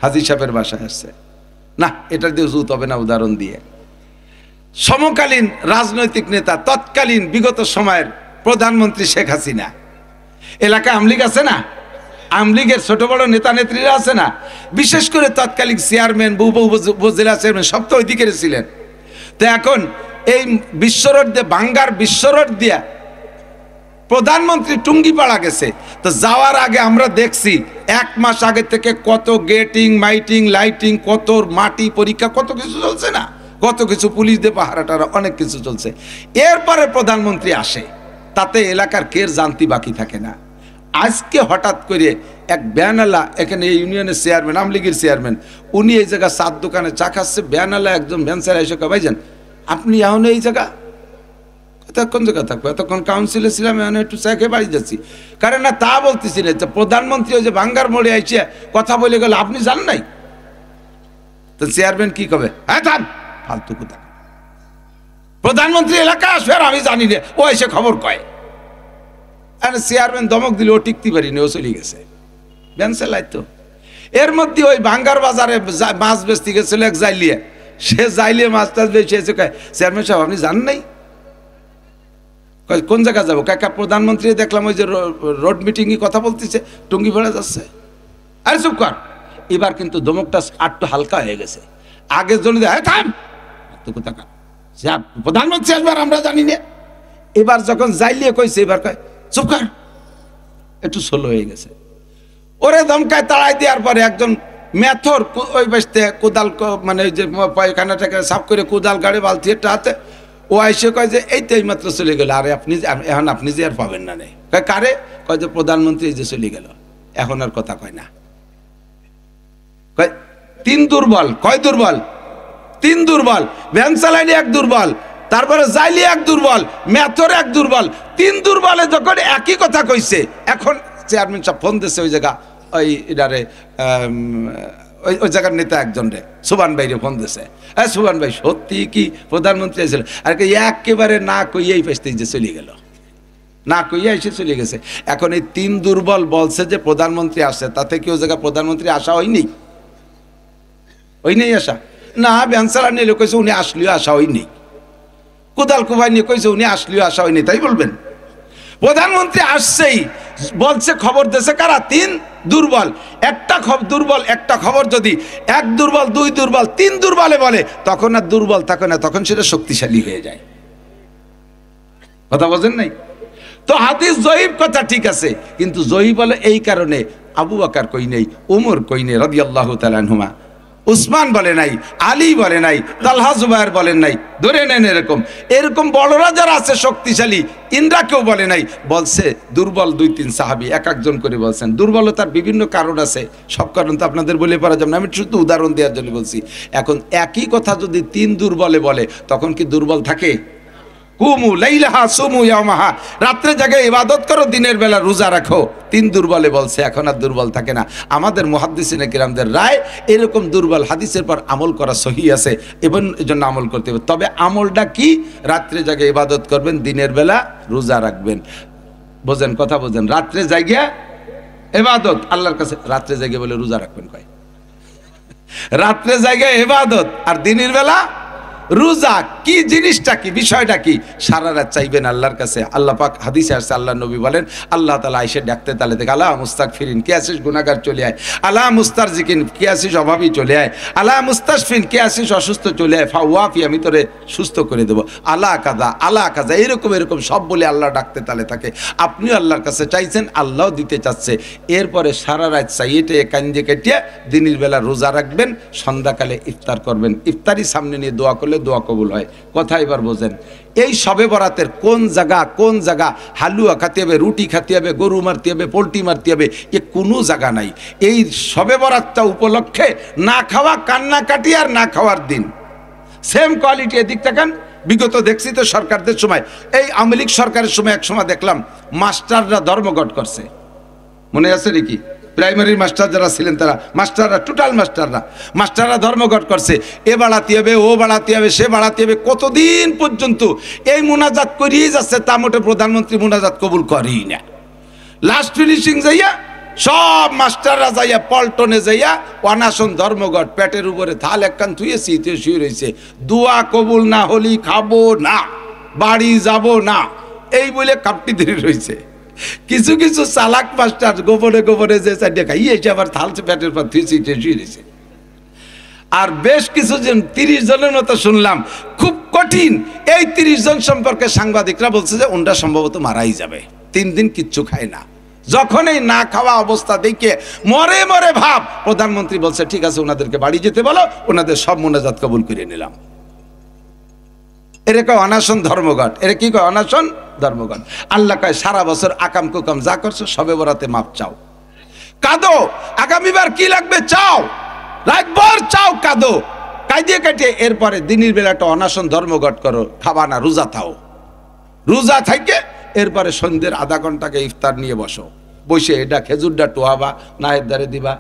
হাজী সাহেবের বাসায় আসছে না, এটা দিয়ে উজুত হবে না উদাহরণ দিয়ে। সমকালীন রাজনৈতিক নেতা, তৎকালীন বিগত সময়ের প্রধানমন্ত্রী শেখ হাসিনা, এলাকায় আমলিগ আছে না, আমলিগের ছোট বড় নেতা নেত্রীরা আছে না, বিশেষ করে তৎকালীন চেয়ারম্যান, উপজেলা চেয়ারম্যান সব তো ওইদিকে ছিলেন। তো এখন এই বিশ্বরোড দিয়ে, বাঙ্গার বিশ্বরোড দিয়া প্রধানমন্ত্রী টুঙ্গিপাড়া গেছে। তো যাওয়ার আগে আমরা দেখছি 1 মাস আগে থেকে কত গেটিং, মাইটিং, লাইটিং, কত মাটি পরীক্ষা, কত কিছু চলছে না, কত কিছু পুলিশ দিয়ে পাহারাটারা, অনেক কিছু চলছে। এরপরে প্রধানমন্ত্রী আসে, তাতে এলাকার কের জানতি বাকি থাকে না। আজকে হঠাৎ করে এক ব্যানালা, এখানে এই ইউনিয়নের চেয়ারম্যান, আমলিগের চেয়ারম্যান, উনি এই জায়গা চার দোকানে চা খাচ্ছে, ব্যানালা একদম ভ্যানসার এসে কয়, ভাইজান আপনি এখন এই জায়গা কোন জায়গা থাকবো, এতক্ষণ কাউন্সিলে ছিলাম, এখন একটু চা খেয়ে বাড়ি যাচ্ছি। কারণ না তা বলতেছি না, প্রধানমন্ত্রী ওই যে বাঙ্গার মোড়ে আইসে কথা বলে গেল, আপনি জানেন নাই? তো চেয়ারম্যান কি কবে? হ্যাঁ থাম, ফালতু কথা। প্রধানমন্ত্রী এলাকা আসবে আর আমি জানি না, ও এসে খবর কয়। আর চেয়ারম্যান ধমক দিলে ও টিকতে পারিনি, ও চলে গেছে ব্যানসেলাই। তো এর মধ্যে ওই বাঙ্গার বাজারে মাছ বেচতে গেছিল এক জাইলিয়ে, সে জাইলিয়ে মাছ টাছ বেশি এসে কয়, চেয়ারম্যান সাহেব আপনি জানেন নাই? কোন জায়গা যাবো? কাকা প্রধানমন্ত্রী দেখলাম ওই যে রোড মিটিংয়ে কথা বলতেছে, টুঙ্গি ভরা যাচ্ছে। আরে চুপ কর। এবার কিন্তু ধমকটা আটটু হালকা হয়ে গেছে। আগের জন্য প্রধানমন্ত্রী আসবার আমরা জানি না। এবার যখন যাইলিয়ে কইছে, এবার কয় চুপ কর, একটু স্লো হয়ে গেছে। ওরে ধমকায় তাড়াই দেওয়ার পরে একজন মেথর ওই বাসতে কোদাল, মানে ওই যে পায়খানাটাকে সাফ করে কোদাল গাড়ি বালতি একটা হাতে, ও আইসে কয় যে এই তো এইমাত্র চলে গেল। আরে আপনি এখন আপনি যে আর পাবেন না। নেই কয় কারে? কয় যে প্রধানমন্ত্রী এই যে চলে গেল, এখন আর কথা কয় না। কয় 3 দুর্বল। কয় দুর্বল? 3 দুর্বল। ভ্যান চালাইলে 1 দুর্বল, তারপরে যাইলে 1 দুর্বল, মেথর 1 দুর্বল। 3 দুর্বলে যখন একই কথা কইছে, এখন চেয়ারম্যান সাহেব ফোন দিচ্ছে ওই জায়গা, ওই এটারে ওই জায়গার নেতা একজন রে, সুবান ভাইরে ফোন দিছে। হ্যাঁ সুবান ভাই, সত্যি কি প্রধানমন্ত্রী এসেছিল? আর কি একেবারে না কইয়াই পেছতে যে চলে গেল, না কইয়া এসে চলে গেছে। এখন এই 3 দুর্বল বলছে যে প্রধানমন্ত্রী আসছে, তাতে কি ওই জায়গায় প্রধানমন্ত্রী আসা হয়নি? ওই নেই আসা না। ব্যানসারা নিয়ে কইছে উনি আসলেও আসা হয়নি। কোদাল কুবাই নিয়ে কইছে উনি আসলেও আসা হয়নি, তাই বলবেন? প্রধানমন্ত্রী আসছেই বলছে, খবর দিয়েছে কারা? 3 দুর্বল। একটা দুর্বল একটা খবর যদি 1 দুর্বল, 2 দুর্বল, 3 দুর্বলে বলে, তখন আর দুর্বল থাকে না, তখন সেটা শক্তিশালী হয়ে যায়। কথা বোঝেন নাই? তো হাদিস জয়ীফ কথা ঠিক আছে, কিন্তু জয়ীফ বলে এই কারণে আবু বকর কই নেই, উমর কই নেই রাদিয়াল্লাহু তাআলা আনহুমা, উসমান বলে নাই, আলী বলে নাই, তালহা জুবায়ের বলেন নাই। ধরে নেন এরকম এরকম বড়রা যারা আছে শক্তিশালী, ইনরা কেউ বলে নাই, বলছে দুর্বল 2-3 সাহাবী এক একজন করে বলছেন। দুর্বলতার বিভিন্ন কারণ আছে, সব কারণ তো আপনাদের বলে পারা যাবে না, আমি শুধু উদাহরণ দেওয়ার জন্য বলছি। এখন একই কথা যদি 3 দুর্বলে বলে, তখন কি দুর্বল থাকে? কুমু লাইলাহা সুমু ইয়ামাহা, রাত্রে জায়গায় ইবাদত করো, দিনের বেলা রোজা রাখো। 3 দুর্বলে বলছে, এখন আর দুর্বল থাকে না। আমাদের মুহাদ্দিসিনে কিরামদের রায় এরকম দুর্বল হাদিসের পর আমল করা সহি আছে, এবং এই জন্য আমল করতে হবে। তবে আমলটা কি? রাত্রে জায়গায় ইবাদত করবেন, দিনের বেলা রোজা রাখবেন। বোঝেন কথা, বোঝেন? রাত্রে জায়গা ইবাদত আল্লাহর কাছে, রাত্রে জায়গা বলে রোজা রাখবেন কয়? রাত্রে জায়গায় ইবাদত আর দিনের বেলা রোজা। কি জিনিসটা কি, বিষয়টা কি? সারা রাত চাইবেন আল্লাহর কাছে। আল্লাহ পাক হাদিসে আসছে, আল্লাহ নবী বলেন, আল্লাহ তাআলা আইসে ডাকতে তালে থেকে, আলা মুস্তাগফিরিন, কে আসিস গুনাহগার চলে আয়। আলা মুস্তারজিকিন, কে আসিস অভাবী চলে আয়। আলা মুস্তাশফিন, কে আসিস অসুস্থ চলে আয়। ফাওয়াফি, আমি তোরে সুস্থ করে দেবো। আলা কাজা, আলা কাজা, এরকম এরকম সব বলে আল্লাহ ডাকতে তালে থাকে। আপনিও আল্লাহর কাছে চাইছেন, আল্লাহও দিতে চাচ্ছে। এরপরে সারা রাত চাইতে কান্দে কেটে দিনের বেলা রোজা রাখবেন, সন্ধ্যাকালে ইফতার করবেন। ইফতারি সামনে নিয়ে দোয়া করলে দোয়া কবুল হয়। কথা এবার বোঝেন। এই শবে বরাতের কোন জায়গা হালুয়া খাতে হবে, রুটি খাতে হবে, গরু মারতে হবে, পোলট্রি মারতে হবে, এ কোনো জায়গা নাই। এই শবে বরাতটা উপলক্ষে না খাওয়া, কান্নাকাটি আর না খাওয়ার দিন সেম কোয়ালিটি। এদিক থাকেন, বিগত দেখছি তো সরকারদের সময়, এই আওয়ামী লীগ সরকারের সময় এক সময় দেখলাম মাস্টাররা ধর্মঘট করছে, মনে আছে নাকি? প্রাইমারির মাস্টার যারা ছিলেন তারা, মাস্টাররা, টোটাল মাস্টাররা ধর্মঘট করছে। এ বাড়াতে হবে, ও বাড়াতে হবে, সে বাড়াতে হবে। কতদিন পর্যন্ত এই মোনাজাত করিয়ে যাচ্ছে, তা মোটে প্রধানমন্ত্রী মোনাজাত কবুল করেই না। লাস্ট ফিনিশিং যাইয়া সব মাস্টাররা যাইয়া পল্টনে যাইয়া অনাশন ধর্মঘট, পেটের উপরে থাল একখান থুয়েছি, শুয়ে রয়েছে, দোয়া কবুল না হলি খাবো না, বাড়ি যাব না, এই বলে কাপটি ধরে রয়েছে। কিছু কিছু চালাক মাস্টার গোপনে যে চারটে খাই এসে আবার থালছে পেটের পর থুয়েছি, শুয়ে রয়েছে। আর বেশ কিছু জন, 30 জনের মতো শুনলাম, খুব কঠিন। এই 30 জন সম্পর্কে সাংবাদিকরা বলছে যে ওনরা সম্ভবত মারাই যাবে, 3 দিন কিচ্ছু খায় না। যখন এই না খাওয়া অবস্থা দেখে মরে মরে ভাব, প্রধানমন্ত্রী বলছে ঠিক আছে, ওনাদেরকে বাড়ি যেতে বলো, ওনাদের সব মোনাজাত কবুল করে নিলাম। এরকম অনাশন ধর্মঘট, এর কি কয়? অনাশন ধর্মঘট। আল্লাহ কয় সারা বছর আকাম কুকাম যা করছো, সবে বরাতে মাপ চাও, কাঁদো, আগামীবার কি লাগবে চাও, রাতভর চাও, কাঁদো, কাঁদিয়ে কাটিয়ে এরপরে দিনের বেলাটা অনাশন ধর্মঘট করো, খাবা না, রোজা থাও। রোজা থাকে এরপরে সন্ধ্যের আধা ঘন্টাকে ইফতার নিয়ে বসো, বসে এটা খেজুরটা টোয়াবা, নাহের দ্বারে দিবা।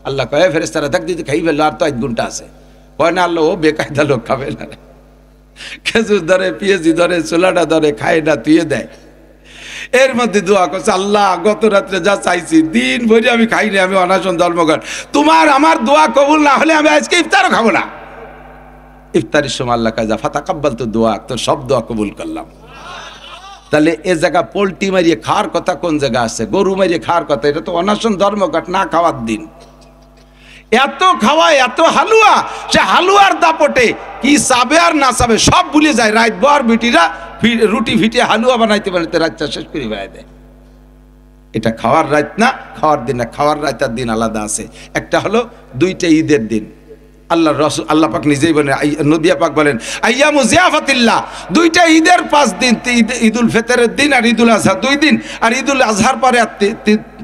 আল্লাহ কয় ফেরেশতারা দেখ দিতে খাই ফেললো, আর তো 1 ঘন্টা আছে। কয় না আল্লাহ, ও বেকায়দা লোক খাবে না, খেজুর ধরে, পিএজি ধরে, চুলাটা ধরে, খায় না, তুইয়ে দেয়। এর মধ্যে দোয়া করছে, আল্লাহ গত রাত্রে যা চাইছি দিন ভরে আমি খাইনি, আমি অনাশন ধর্মঘট, তোমার আমার দোয়া কবুল না হলে আমি আজকে ইফতারও খাবো না। ইফতারের সময় আল্লাহ কাজা ফাতাকাব্বাল, তো দোয়া, তোর সব দোয়া কবুল করলাম। তাহলে এ জায়গা পোল্ট্রি মারিয়ে খাওয়ার কথা কোন জায়গা আছে? গরু মারিয়ে খাওয়ার কথা, এটা তো অনাশন ধর্মঘট, না খাওয়ার দিন। এত খাওয়া, এত হালুয়া, সে হালুয়ার দাপটে কি চাবে আর না চাবে সব ভুলে যায়। রাত ভর বিটিরা রুটি ফিটে হালুয়া বানাইতে বানাইতে রাতটা শেষ করে বেড়ায় দেয়। এটা খাওয়ার রাত না, খাওয়ার দিন না। খাওয়ার রাতের দিন আলাদা আছে। একটা হলো 2টা ঈদের দিন, আল্লাহ রসুল, আল্লাহ পাক নিজেই বলেন, নবী পাক বলেন আইয়ামু জিয়াফাতিল্লাহ, 2টা ঈদের 5 দিন, ঈদুল ফিতরের দিন আর ঈদুল আজহা 2 দিন, আর ঈদুল আজহার পরে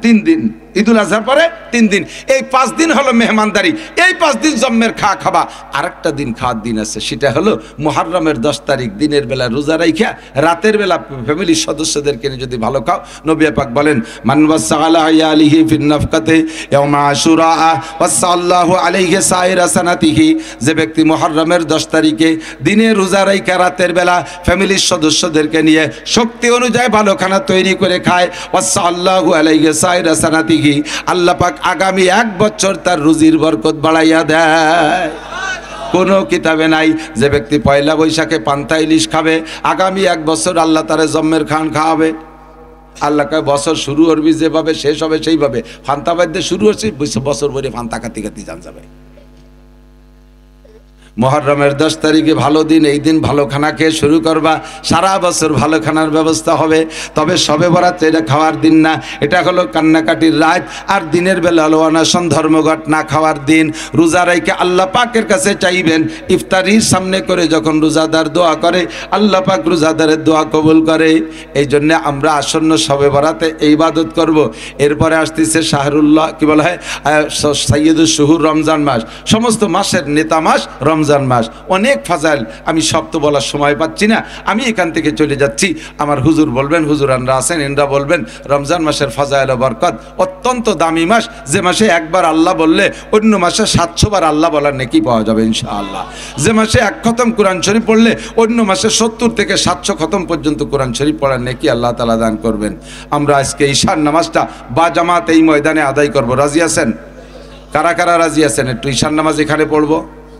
3 দিন, ঈদুল আজহার পরে 3 দিন। এই 5 দিন হলো মেহমানদারি, এই 5 দিন জম্মের খাওয়া। আরেকটা দিন খাওয়ার দিন আছে, সেটা হলো মুহররমের 10 তারিখ দিনের বেলা রোজা রাইখা রাতের বেলা ফ্যামিলির সদস্যদেরকে নিয়ে যদি ভালো খাও। নবী পাক বলেন মান ওয়াসালা আলিহি ফিন নাফকাতে ইয়াউমা আশুরা ওয়াসাল্লাহু আলাইহি সাইরা সানাতিহি, যে ব্যক্তি মুহররমের 10 তারিখে দিনে রোজা রাইখা রাতের বেলা ফ্যামিলির সদস্যদেরকে নিয়ে শক্তি অনুযায়ী ভালো খানা তৈরি করে খায়, ওয়াসাল্লাহু আলাইহি সাইরা সানাতিহি, আল্লাহ পাক আগামী 1 বছর তার রুজির বরকত বাড়াইয়া দেয়। কোনো কিতাবে নাই যে ব্যক্তি পয়লা বৈশাখে পান্তা ইলিশ খাবে, আগামী 1 বছর আল্লাহ তারে জম্মের খান খাওয়াবে। আল্লাহ কয় বছর শুরু করবি যেভাবে শেষ হবে সেইভাবে। ফান্তা বাদ্যে শুরু হচ্ছে, বছর ভরে ফান্তা খাতি জান যাবে। মুহররমের 10 তারিখে ভালো দিন, এই দিন ভালো খানা খেয়ে শুরু করবা, সারা বছর ভালো খানার ব্যবস্থা হবে। তবে শবে বরাত এটা খাওয়ার দিন না, এটা হলো কান্নাকাটির রাত। আর দিনের বেলা হলো অনাশন ধর্মঘট, না খাওয়ার দিন। রোজা রাইখে আল্লাহ পাকের কাছে চাইবেন, ইফতারির সামনে করে যখন রোজাদার দোয়া করে, আল্লাহ পাক রোজাদারের দোয়া কবুল করে। এই জন্য আমরা আসন্ন শবে বরাতে এই ইবাদত করব। এরপরে আসতেছে শাহরুল্লাহ, কি বলা হয়, সাইয়্যিদুশ শুহুর, রমজান মাস, সমস্ত মাসের নেতা মাস রমজান রমজান মাস, অনেক ফাজাইল, আমি সব তো বলার সময় পাচ্ছি না, আমি এখান থেকে চলে যাচ্ছি। আমার হুজুর বলবেন, হুজুরানরা আছেন, এনরা বলবেন রমজান মাসের ফাজাইল ও বরকত অত্যন্ত দামি মাস, যে মাসে একবার আল্লাহ বললে অন্য মাসে 700 বার আল্লাহ বলার নেকি পাওয়া যাবে ইনশাআল্লাহ। যে মাসে 1 খতম কোরআন শরীফ পড়লে অন্য মাসে 70 থেকে 700 খতম পর্যন্ত কোরআন শরীফ পড়ার নেকি আল্লাহ তাআলা দান করবেন। আমরা আজকে ঈশার নামাজটা বা জামাত এই ময়দানে আদায় করব, রাজি আছেন? কারা কারা রাজি আছেন? একটু ঈশার নামাজ এখানে পড়বো।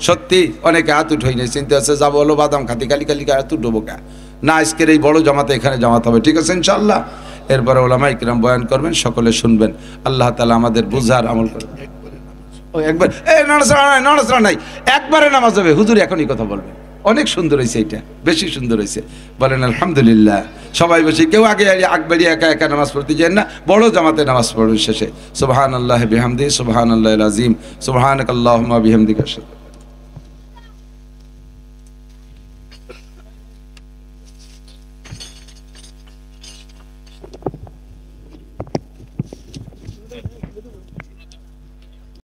সত্যি অনেকে হাত উঠেই নেই, চিন্তা আছে যাবো হলো বাদাম খাতি, কালি কালি হাত উঠবো কা না, আজকের এই বড় জামাতে এখানে জামাত হবে, ঠিক আছে ইনশাআল্লাহ। এরপরে ওলামায়ে কিরাম বয়ান করবেন, সকলে শুনবেন। আল্লাহ তাআলা আমাদের বুঝার আমল করবেন। একবার নড়াচড়া নাই, একবারে নামাজ হবে। হুজুর এখনই কথা বলবেন, অনেক সুন্দর হয়েছে, এটা বেশি সুন্দর হয়েছে, বলেন আলহামদুলিল্লাহ। সবাই বসে, কেউ আগে আকবারি একা একা নামাজ পড়তে যান না, বড় জামাতে নামাজ পড়বেন শেষে। সুবহানাল্লাহি বিহামদিহি সুবহানাল্লাহিল আযীম সুবহানাকাল্লাহুম্মা বিহামদিকা।